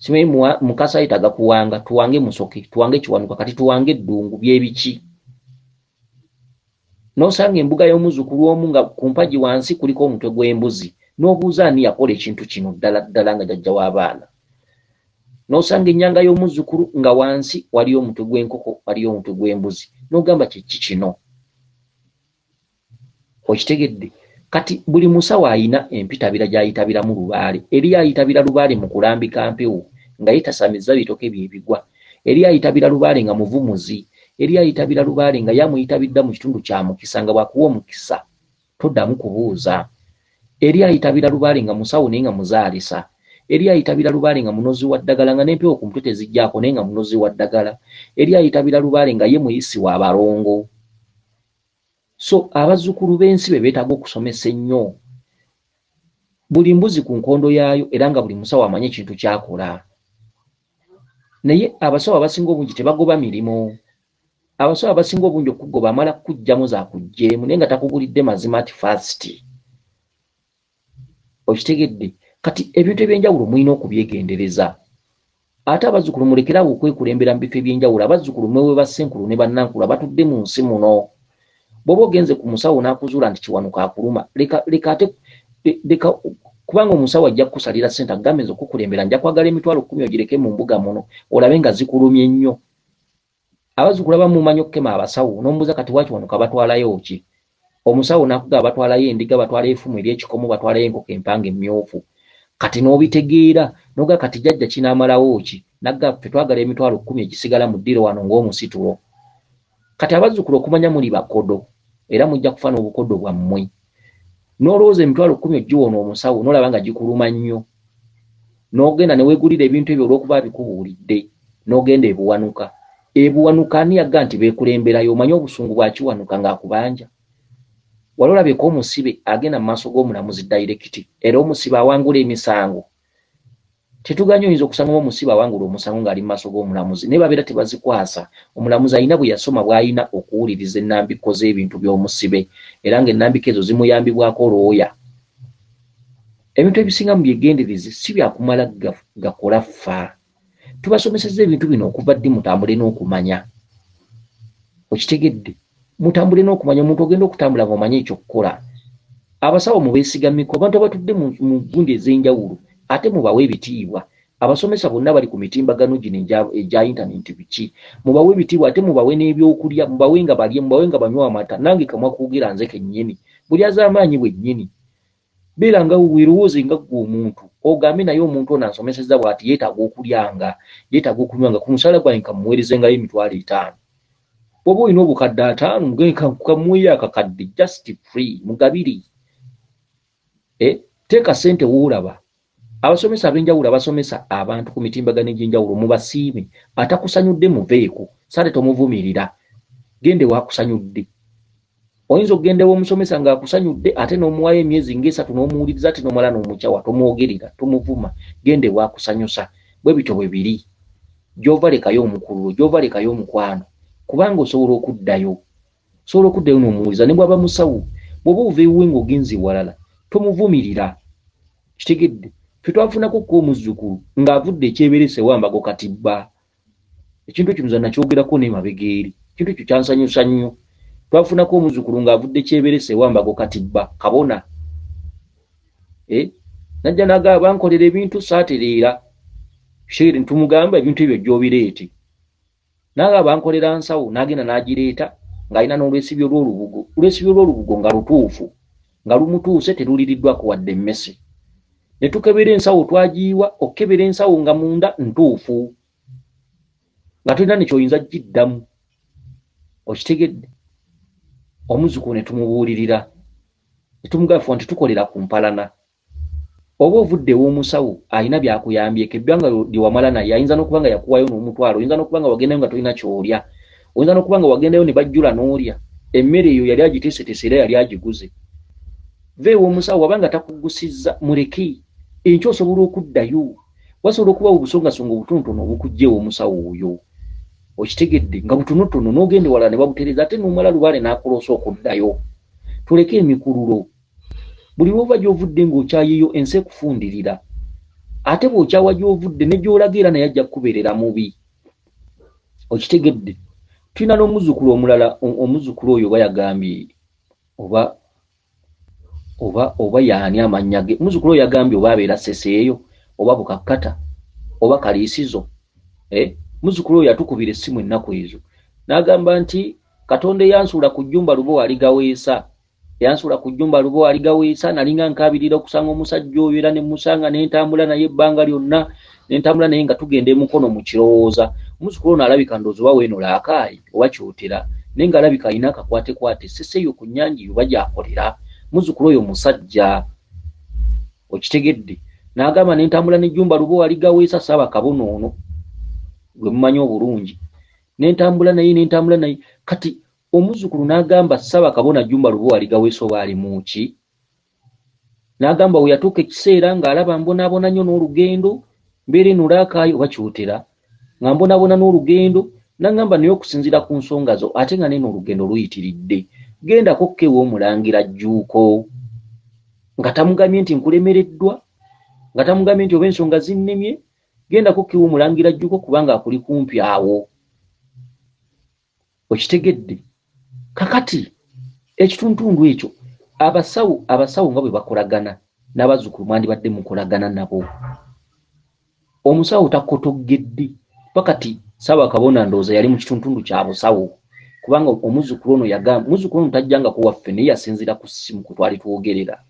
Speaker 1: Simanyi mukasa ayitaga kuwanga, tuwange musoke, tuwange kiwanuka, kati tuwange eddungu bye biki? N'osanga embuga y'omuzzukulu omu nga ku mpagi wansi kuliko omutwe gw'embuzi, n'obuuza ani yakola ekintu kino ddala ddala nga jjajja w'abaana. N'osanga ennyanga y'omuzzukulu nga wansi waliyo omutwe gw'enkoko, waliyo omutwe gw'embuzi, n'ogamba kiki kino? Okitegedde? Kati buli musawo alina empitabira gy'ayitabiramu lubaale. Eri ayitabira lubaale mu kulambika mpewo nga yeetasamizza bitooke bye bigwa. Eri ayitabira lubaale nga muvumuzi. Eri ayitabira lubaale nga yamuyitabidda mu kitundu kya mukisa, nga bwakuwa omukisa toddamu kubuuza. Eri ayitabira lubaale nga musawo naye nga muzaalisa. eri ayitabira lubaale nga munozi wa ddagala nga n'empewo ku mutwe tezijjaako naye nga munozi wa ddagala, eri ayitabira lubaale nga ye muyisi wa balongo. So abazzukulu b'ensi be beetaaga okusomesa ennyo buli mbuzi ku nkondo yaayo era nga buli musawo amanye ekintu ky'akola. Naye abasawo abasinga obungi tebagoba mirimu. Abasawo abasinga obungi okugoba amala kujjamu za kujjeemu naye nga takugulidde mazima ati fasiti. Okitegedde? Kati ebintu ebyenjawulo mulina okubyegendereza. Ate abazzukulu mulekerawo okwekulembera mu bifo ebyenjawulo. Abazzukulu mwewe bassenkulu ne bannankulu abatudde mu nsi muno. Bw'oba ogenze ku musawo n'akuzuula nti kiwanuka akuluma, leka kubanga omusawo ajja kukusalira ssente agambe nze okukulembera nja kwagala emitwalo 10 ogireke mu mbuga muno olabe nga zikulumye nnyo. Abazzukulu abamu mumanyi okukema abasawo n'omubuuza kati wakiwanuka batwalayo ki? Omusawo n'akugamba batwalayo endiga, batwalayo effumu ery'ekikomo, batwalayo enkoko empanga emmyufu. Kati n'obitegeera n'oga kati jjajja kinaamalawo ki? Nagga ffe twagala emitwalo 10 egisigala mu ddiro wano ng'omusitulo. Kati abazzukulu okumanya muli bakodo era mujja kufa n'obukodo bwammwe. N'olowooza emitwalo 10 ogiwoona omusawo n'olaba nga gikuluma nnyo. N'ogenda ne weegulira ebintu ebyo olw'okuba bikubuulidde n'ogenda ebuwanuka. Ebuwanuka ani yagga nti beekulemberayo? Omanyi obusungu bwa kiwanuka ng'akubanja. Wali olabyeko omusibe agenda mu maaso g'omulamuzi dayirekiti era omusibe awangula emisango. Tetuganya oyinza okusanga omusibe awangula omusango ng'ali mu maaso g'omulamuzi naye babeera tebazikwasa. Omulamuzi alina bwe yasoma bw'alina okuwuliriza ennambiko z'ebintu by'omusibe era ng'ennambiko ezo zimuyambibwako looya. Ebintu ebisinga mu byegendereze si byakumala gakola ffa. Tubasomesezza ebintu bino okuva ddi mutambule n'okumanya. Okitegedde? Mutambule n'okumanya. Omuntu ogenda okutambula ng'omanye ekyokukola. Abasawo mubeesigameko, abantu abatudde mu gundi ez'enjawulo ate mubawe ebitiibwa. Abasomesa bonna bali ku mitimbagano gino egya intaneti biki. Mubawe ebitiibwa ate mubawe n'ebyokulya, mubawe nga balye, mubawe nga banywa amata. Nange kamwa kuugira nze kennyini. Buli az'amaanyi bwennyini. Beera nga weerowooze nga ggwe omuntu. Ogambe naye omuntu ono ansomesezza bw'ati yeetaaga okulyanga, yeetaaga okunywanga ku musaala gwange kamuweerezengayo emitwalo 5. Bw'oba olina obukadde 5 mugende kamuweeyo akakadde just free mugabiri. Teeka ssente woolaba. Abasomesa ab'enjawulo abasomesa abantu ku mitimbagano egy'enjawulo mubasiime. Atakusanyudde muveeko, sale tomuvumirira. Gende waakusanyudde. Oyinza okugenda omusomesa ng'akusanyudde ate n'omuwayo emyezi ng'esatu n'omuwuliriza ate n'omala n'omukyawa tomwogerera, tomuvuma. Gende waakusanyusa. Bwe bityo bwe biri. Gy'ova lekayo omukululo, gy'ova lekayo omukwano. Kubanga osobola okuddayo. Osobola okuddayo n'omuwuliza ne bw'aba musawo. Bw'oba ova ewuwe ng'ogenze walala, tomuvumirira. Kitegedde? Ffe twafunako k'omuzzukulu ng'avudde ekyeberese wambago katibba. Ekintu ekyo nze nakyogerako n'emabegeeri. Ekintu ekyo kyansanyusa nnyo. Twafunako omuzzukulu ng'avudde ekyeberese wambago katibba kabona. Najja n'agamba bankolera ebintu saatereera. Kitegedde ntumugamba ebintu ebyo gy'obireete. N'agamba bankolera nsawo n'agenda n'agireeta ng'alina n'olwesibyo lw'olubugo. Olwesibyo lw'olubugo nga lutuufu. Nga lumutuuse teruliriddwako wadde emmese. Ne tukebera ensawo twagiyiwa okukebera ensawo nga munda ntuufu. Nga tulina ne kyoyinza giddamu. Okitegedde? Omuzzukulu ne tumubuulirira. Ne tumugamba nti tukolera ku mpalana. Oba ovudde ew'omusawo alina byakuyambyeko ebbanga lye wamala naye ayinza n'okuba nga yakuwayo n'omutwalo, oyinza n'okuba nga wagendayo nga tolina ky'olya, oyinza n'okuba nga wagendayo ne bajjula n'olya. Emmere eyo yali agiteeseteese era yali agiguze. Ve ew'omusawo wabanga takugusizza muleke. Enkya osobola okuddayo. Wasobola okubawo obusongasonga obutonotono obukujja ew'omusawo oyo. Okitegedde nga butonotono n'ogenda ewalala ne babutereeza ate n'omala lubaale n'akoloosa okuddayo. Tuleke emikululo. Buli lw'ova gy'ovudde ng'okyayiyo ensi ekufundirira. Ate bw'okyawa gy'ovudde ne gy'olaga era naye ajja kukubeerera mubi. Okitegedde? Tulina n'omuzzukulu omulala, omuzzukulu oyo oba yagambye oba yaani amannya ge. Muzzukulu oyo yagambye oba abeera Seseeyo, oba Bukakkata, oba Kaliisizo. Muzzukulu oyo yatukubira essimu ennaku ezo. N'agamba nti Katonda eyansuula ku jjumba lubo aligaweesa. Yansula ku jjumba lubo aligaweesa nalinga nkabirira okusanga omusajja oyo era ne musanga ne ntambula naye ebbanga lyonna ne ntambula naye nga tugenda emukono mu kirowooza. Muzzukulu ono alabika ndowooza oba weeno laakaayi oba kyotera naye nga alabika alina akakwatekwate Seseeyo ku nnyanja oba gy'akolera. Muzzukulu oyo musajja. Okitegedde? n'agamba ne ntambula n'ejjumba lubo waligaweesa Ssaabakabona ono gwe mumanyi obulungi, ne ntambula naye kati omuzzukulu n'agamba Ssaabakabona Jjumba lubo waligaweesa oba ali mu ki? N'agamba we yatuuka ekiseera ng'alaba mbonaabona nnyo n'olugendo mbeera eno laakaayo oba kyotera nga mbonaabona n'olugendo, n'agamba naye okusinziira ku nsonga zo ate nga neno olugendo luyitiridde, gendako kkeewa Omulangira Jjuuko, nga tamugambye nti nkulemereddwa, nga tamugambye nti oba ensonga zinnemye, gendako kkeewa Omulangira Jjuuko kubanga akuli kumpi awo. Okitegedde? Kakati ekituntundu ekyo abasawo nga bwe bakolagana n'abazzukulu mwandibadde mukolagana nabo. Omusawo takotoggedde pakati Ssaabakabona ndowooza yali mu kituntundu kya busawo, kubanga omuzzukulu ono yagamba, muzzukulu ono tajjangako waffe naye yasinziira ku ssimu kwe twali twogerera.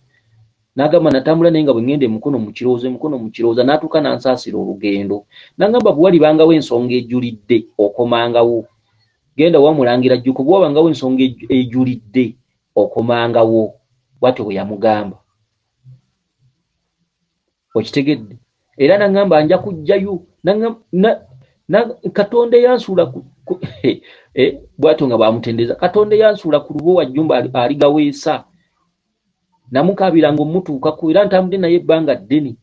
Speaker 1: N'agamba natambula naye nga bwe ngenda emukono mu kirowooza n'atuuka n'ansaasira olugendo. N'agamba bwe walibangawo ensonga ejulidde okomangawo. Genda wa Mulangira Jjuuko bwe wabangawo ensonga ejulidde okomangawo. Bw'atyo bwe yamugamba. Okitegedde? Era n'agamba nja kujjayo. Katonda yansuula bw'atyo nga bwamutendeza. Katonda yansuula ku lubo wa Jjumba aligaweesa. Namukaabiranga omutuukako era ntambudde naye ebbanga ddene.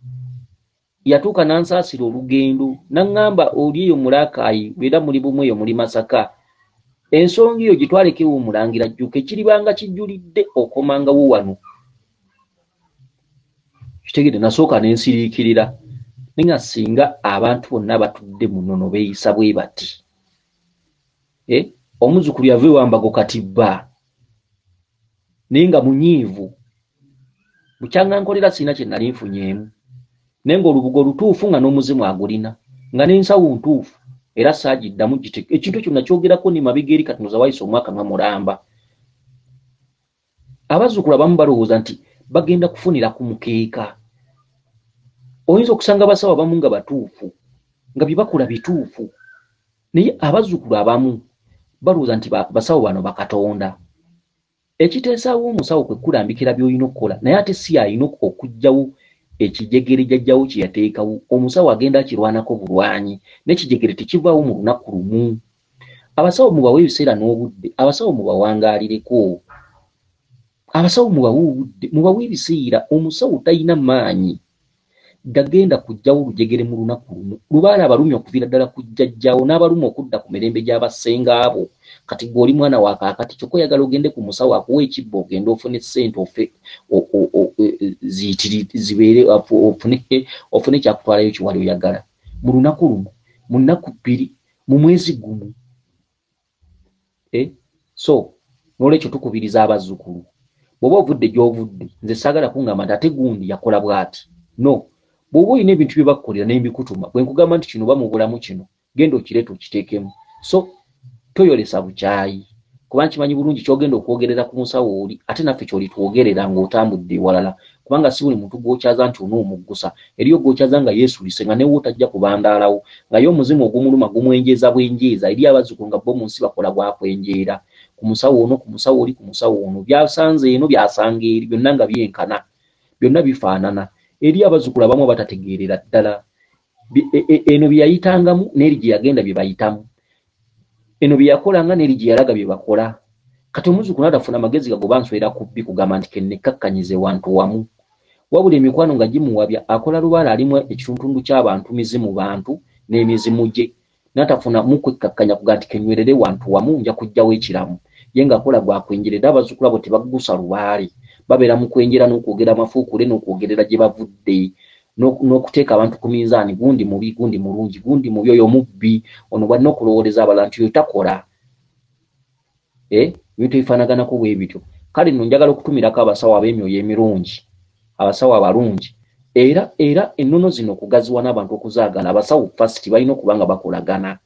Speaker 1: Yatuuka n'ansaasira olugendo. N'aŋŋamba oli eyo mulaakaayi era muli bumu eyo muli Masaka. Ensonga eyo gitwalekewo Omulangira Jjuuko ekiribanga kijjulidde okomangawo wano. Kitegedde nasooka n'ensiriikirira. Nenga singa abantu bonna batudde munono beeyisa bwe bati. Omuzzukulu yava ewambago katibba. Nenga munyiivu. Bukyanga nkolera sina kye nali nfunyeemu. Nenga olubugo lutuufu nga n'omuzimu agulina. Nga n'ensawo ntuufu. Era saagiddamu giteke. Ekintu kyonna kyogerako ne mabega eri kati wayise omwaka nga mulamba. Abazzukulu abamu balowooza nti bagenda kufunira ku mukeeka. Oyinza okusanga abasawo abamu nga batuufu, nga bye bakola bituufu. Naye abazzukulu abamu balowooza nti basawo bano bakatonda. Ekiteesaawo omusawo kwe kulambikira by'olina okukola, naye ate si alina okuggyawo ekijegere jjajjawo kye yateekawo. Omusawo agenda akirwanako bulwanyi, n'ekijegere tekivaawo mu lunaku lumu. Abasawo mubawe ebiseera n'obudde, abasawo mubawangaalireko. Abasawo mubawe obudde, mubawe ebiseera. Omusawo talina maanyi gagenda kuggyawo olujegere mu lunaku lumu. Lubaala abalumya okuviira ddala ku jjajjaawo n'abalumya okudda ku mirembe gy'abassenga abo. Kati gw'oli mwana wa kaakati kyokka oyagala ogende ku musawo akuwa ekibbo ogende ofune ssente zibeere ofune kyakutwalayo kiwali oyagala. Mu lunaku lumu, mu nnaku bbiri, mu mwezi gumu. So n'olwekyo tukubiriza abazzukulu. Bw'oba ovudde gy'ovudde, nze saagala kungamba nti ate gundi yakola bw'ati. No. Bw'oba olina ebintu bye bakukolera n'embikutuma, bwe nkugamba nti kino ba mu bulamu kino, genda okireeta okiteekemu. So toyolesa bukyayi. Kuba nkimanyi bulungi ky'ogenda okwogerera ku musawo oli, ate naffe ky'olitwogerera ng'otambudde ewalala. Kubanga si buli muntu gw'okyaza nti onoomuggusa. Eriyo gw'okyaza nga yeesulise nga newe otajja kubandaalawo. Nga ye omuzimu ogumuluma gumwenjeeza bwenjeeza. Eri abazzukulu nga bo mu nsi bakola bwakwenjeera. Ku musawo ono, ku musawo oli, ku musawo ono. Byasanze eno byasanga eri, byonna nga byenkana. Byonna bifaanana. Eri abazzukulu abamu batategeerera ddala. Eno bye yayitangamu n'eri gye yagenda bye bayitamu. Eno bye yakolanga n'eri gye yalaga bye bakola. Kati omuzzukulu atafuna amagezi gago banswera ku bbi kugamba nti kennekakkanyize wantu wamu. Wabula emikwano nga gimuwabya akola lubaala alimu ekituntundu ky'abantu mizimu bantu n'emizimu gye. N'atafuna mukwekkakkanya kuga nti kenywerere wantu wamu nja kuggyawo ekiramu. Ye ng'akola gwakwenjerera abazzukulu abo tebaggusa lubaale. Babeera mu kwenjera n'okwogera amafuukule n'okwogerera gye bavudde n'okuteeka abantu ku minzaani, gundi mubi, gundi mulungi, gundi mubi, oyo mubbi, ono bwalina okulowooleza abalala nti oyo takola. Ebintu ebifaanaganako bwe bityo. Kale nno njagala okutumirako abasawo ab'emyoyo emirungi, abasawo abalungi. Era ennono zino okugaziwa n'abantu okuzaagala, abasawo fasiti balina okuba nga bakolagana.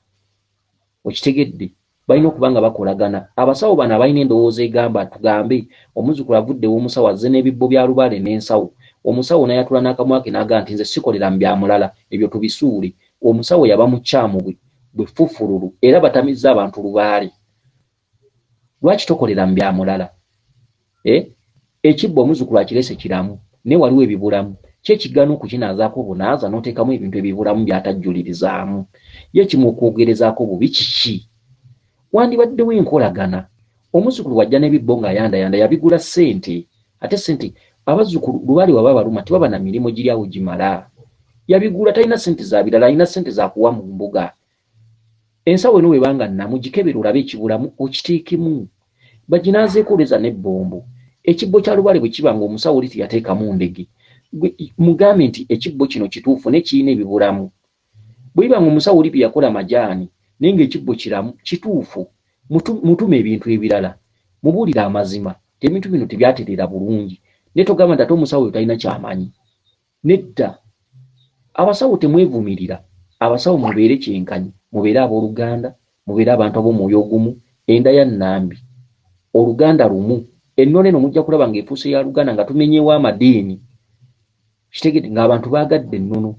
Speaker 1: Okitegedde? Balina okuba nga bakolagana. Abasawo bano abalina endowooza egamba tugambe omuzzukulu avudde w'omusawo azze n'ebibbo bya lubaale n'ensawo. Omusawo n'ayatula n'akamwa ke n'agamba nti nze sikolera mu bya mulala, ebyo tubisuule. Omusawo yaba mukyamu bwe ffufululu era batamizza abantu lubaale. Lwaki tokolera mu bya mulala? Ekibbo omuzzukulu akirese kiramu, ne waliwo ebibulamu. kye kigaana okukinazaako bunaaza n'oteekamu ebintu ebibulamu byatajjulirizaamu ye kimu okwogerezaako bubi kiki wandibaddewo enkolagana omuzukulu wajja n'ebibbo nga yandayanda yabigula ssente ate ssente abazzukulu lubaali waba baluma tebaba na mirimu giri awo gimala yabigula talina ssente za birala alina ssente za kuwa mu mbuga ensawo eno webanga namu gikebera olabe ekibulamu okiteekemu baginaazeekoleza n'ebbombo ekibbo kya lubaale bwe kiba nga omusawo oli teyateekamu ndege mugambe nti ekibbo kino kituufu ne kirina ebibulamu bwe biba nga omusawo oli bye yakola majaani naye ng'ekibbo kiramu kituufu mutume ebintu ebirala mubuulire amazima ebintu bino tebyaterera bulungi ne togamba nti ate omusawo oyo talina kyamanyi nedda abasawo temwevumirira abasawo mubeere kyenkanyi mubeere abooluganda mubeere abantu ab'omwoyo ogumu enda ya nnambi oluganda lumu ennone eno mujja kulaba ng'efuuse ya luganda nga tumenyeewo amadeeni kitegedde ng'abantu baagadde ennono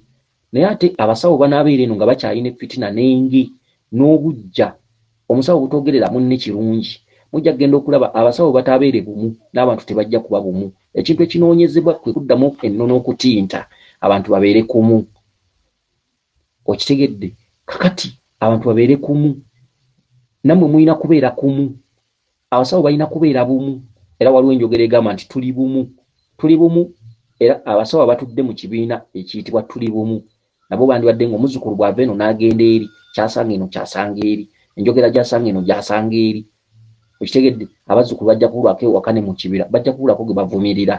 Speaker 1: naye ate abasawo banaabeera eno nga bakyalina effitina n'enge n'obujja omusawo butogerera munne kirungi mujja kugenda okulaba abasawo bataabeere bumu n'abantu tebajja kuba bumu ekintu ekinoonyezebwa kwe kuddamu ennono okutinta abantu babeere kumu okitegedde kakati abantu babeere kumu nammwe mulina kubeera kumu abasawo balina kubeera bumu era waliwo enjogera egamba nti tuli bumu era abasawo abatudde mu kibiina ekiyitibwa tuli bumu nabo bandibadde ng'omuzzukulu bw'ava eno n'agenda eri kyasanga eno kyasanga eri enjogera gyasanga eno gyasanga eri okitegedde abazzukulu bajja kubulwako ewakane mu kibira bajja kubulwako ge bavumirira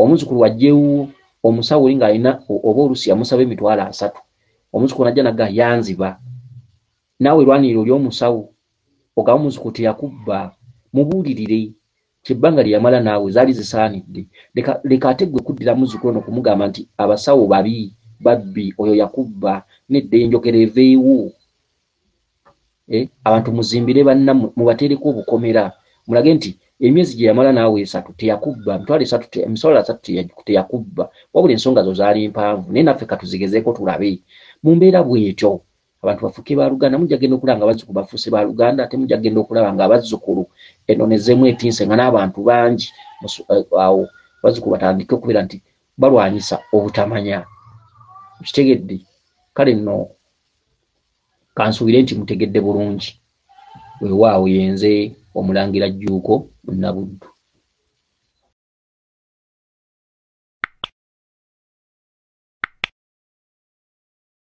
Speaker 1: omuzzukulu wajjewo omusawo oli ng'alina oba oluusi yamusaba emitwalo 3 omuzzukulu najja nagga yanziba naawe lwaniriro ly'omusawo ogaba omuzzukulu teyakubba mubuulirire kyebbanga lye yamala naawe zaali zisaanidde leka ate gwe kuddira muzzukulu ono kumugamba nti abasawo babbi oyo yakubba nedda enjogera eveewo abantu muzimbire bannammwe mubateereko obukomera mulage nti emyezi gye yamala naawe 3 teyakubba emisolo 3 teyakubba wabula ensonga zo zaali mpanvu naye naffe katuzigezeeko tulabe mu mbeera bw'etyo abantu bafuuke ba Luganda mujja genda okulaba nga abazzukulu bafuuse ba Luganda ate mujja genda okulaba nga abazzukulu enonezeemu etinse nga n'abantu bangi awo abazzukulu batandike okubeera nti balwanyisa obutamanya kitegedde kale nno kansuubire nti mutegedde bulungi weewaawo yenze Omulangira Jjuuko Munabuddu.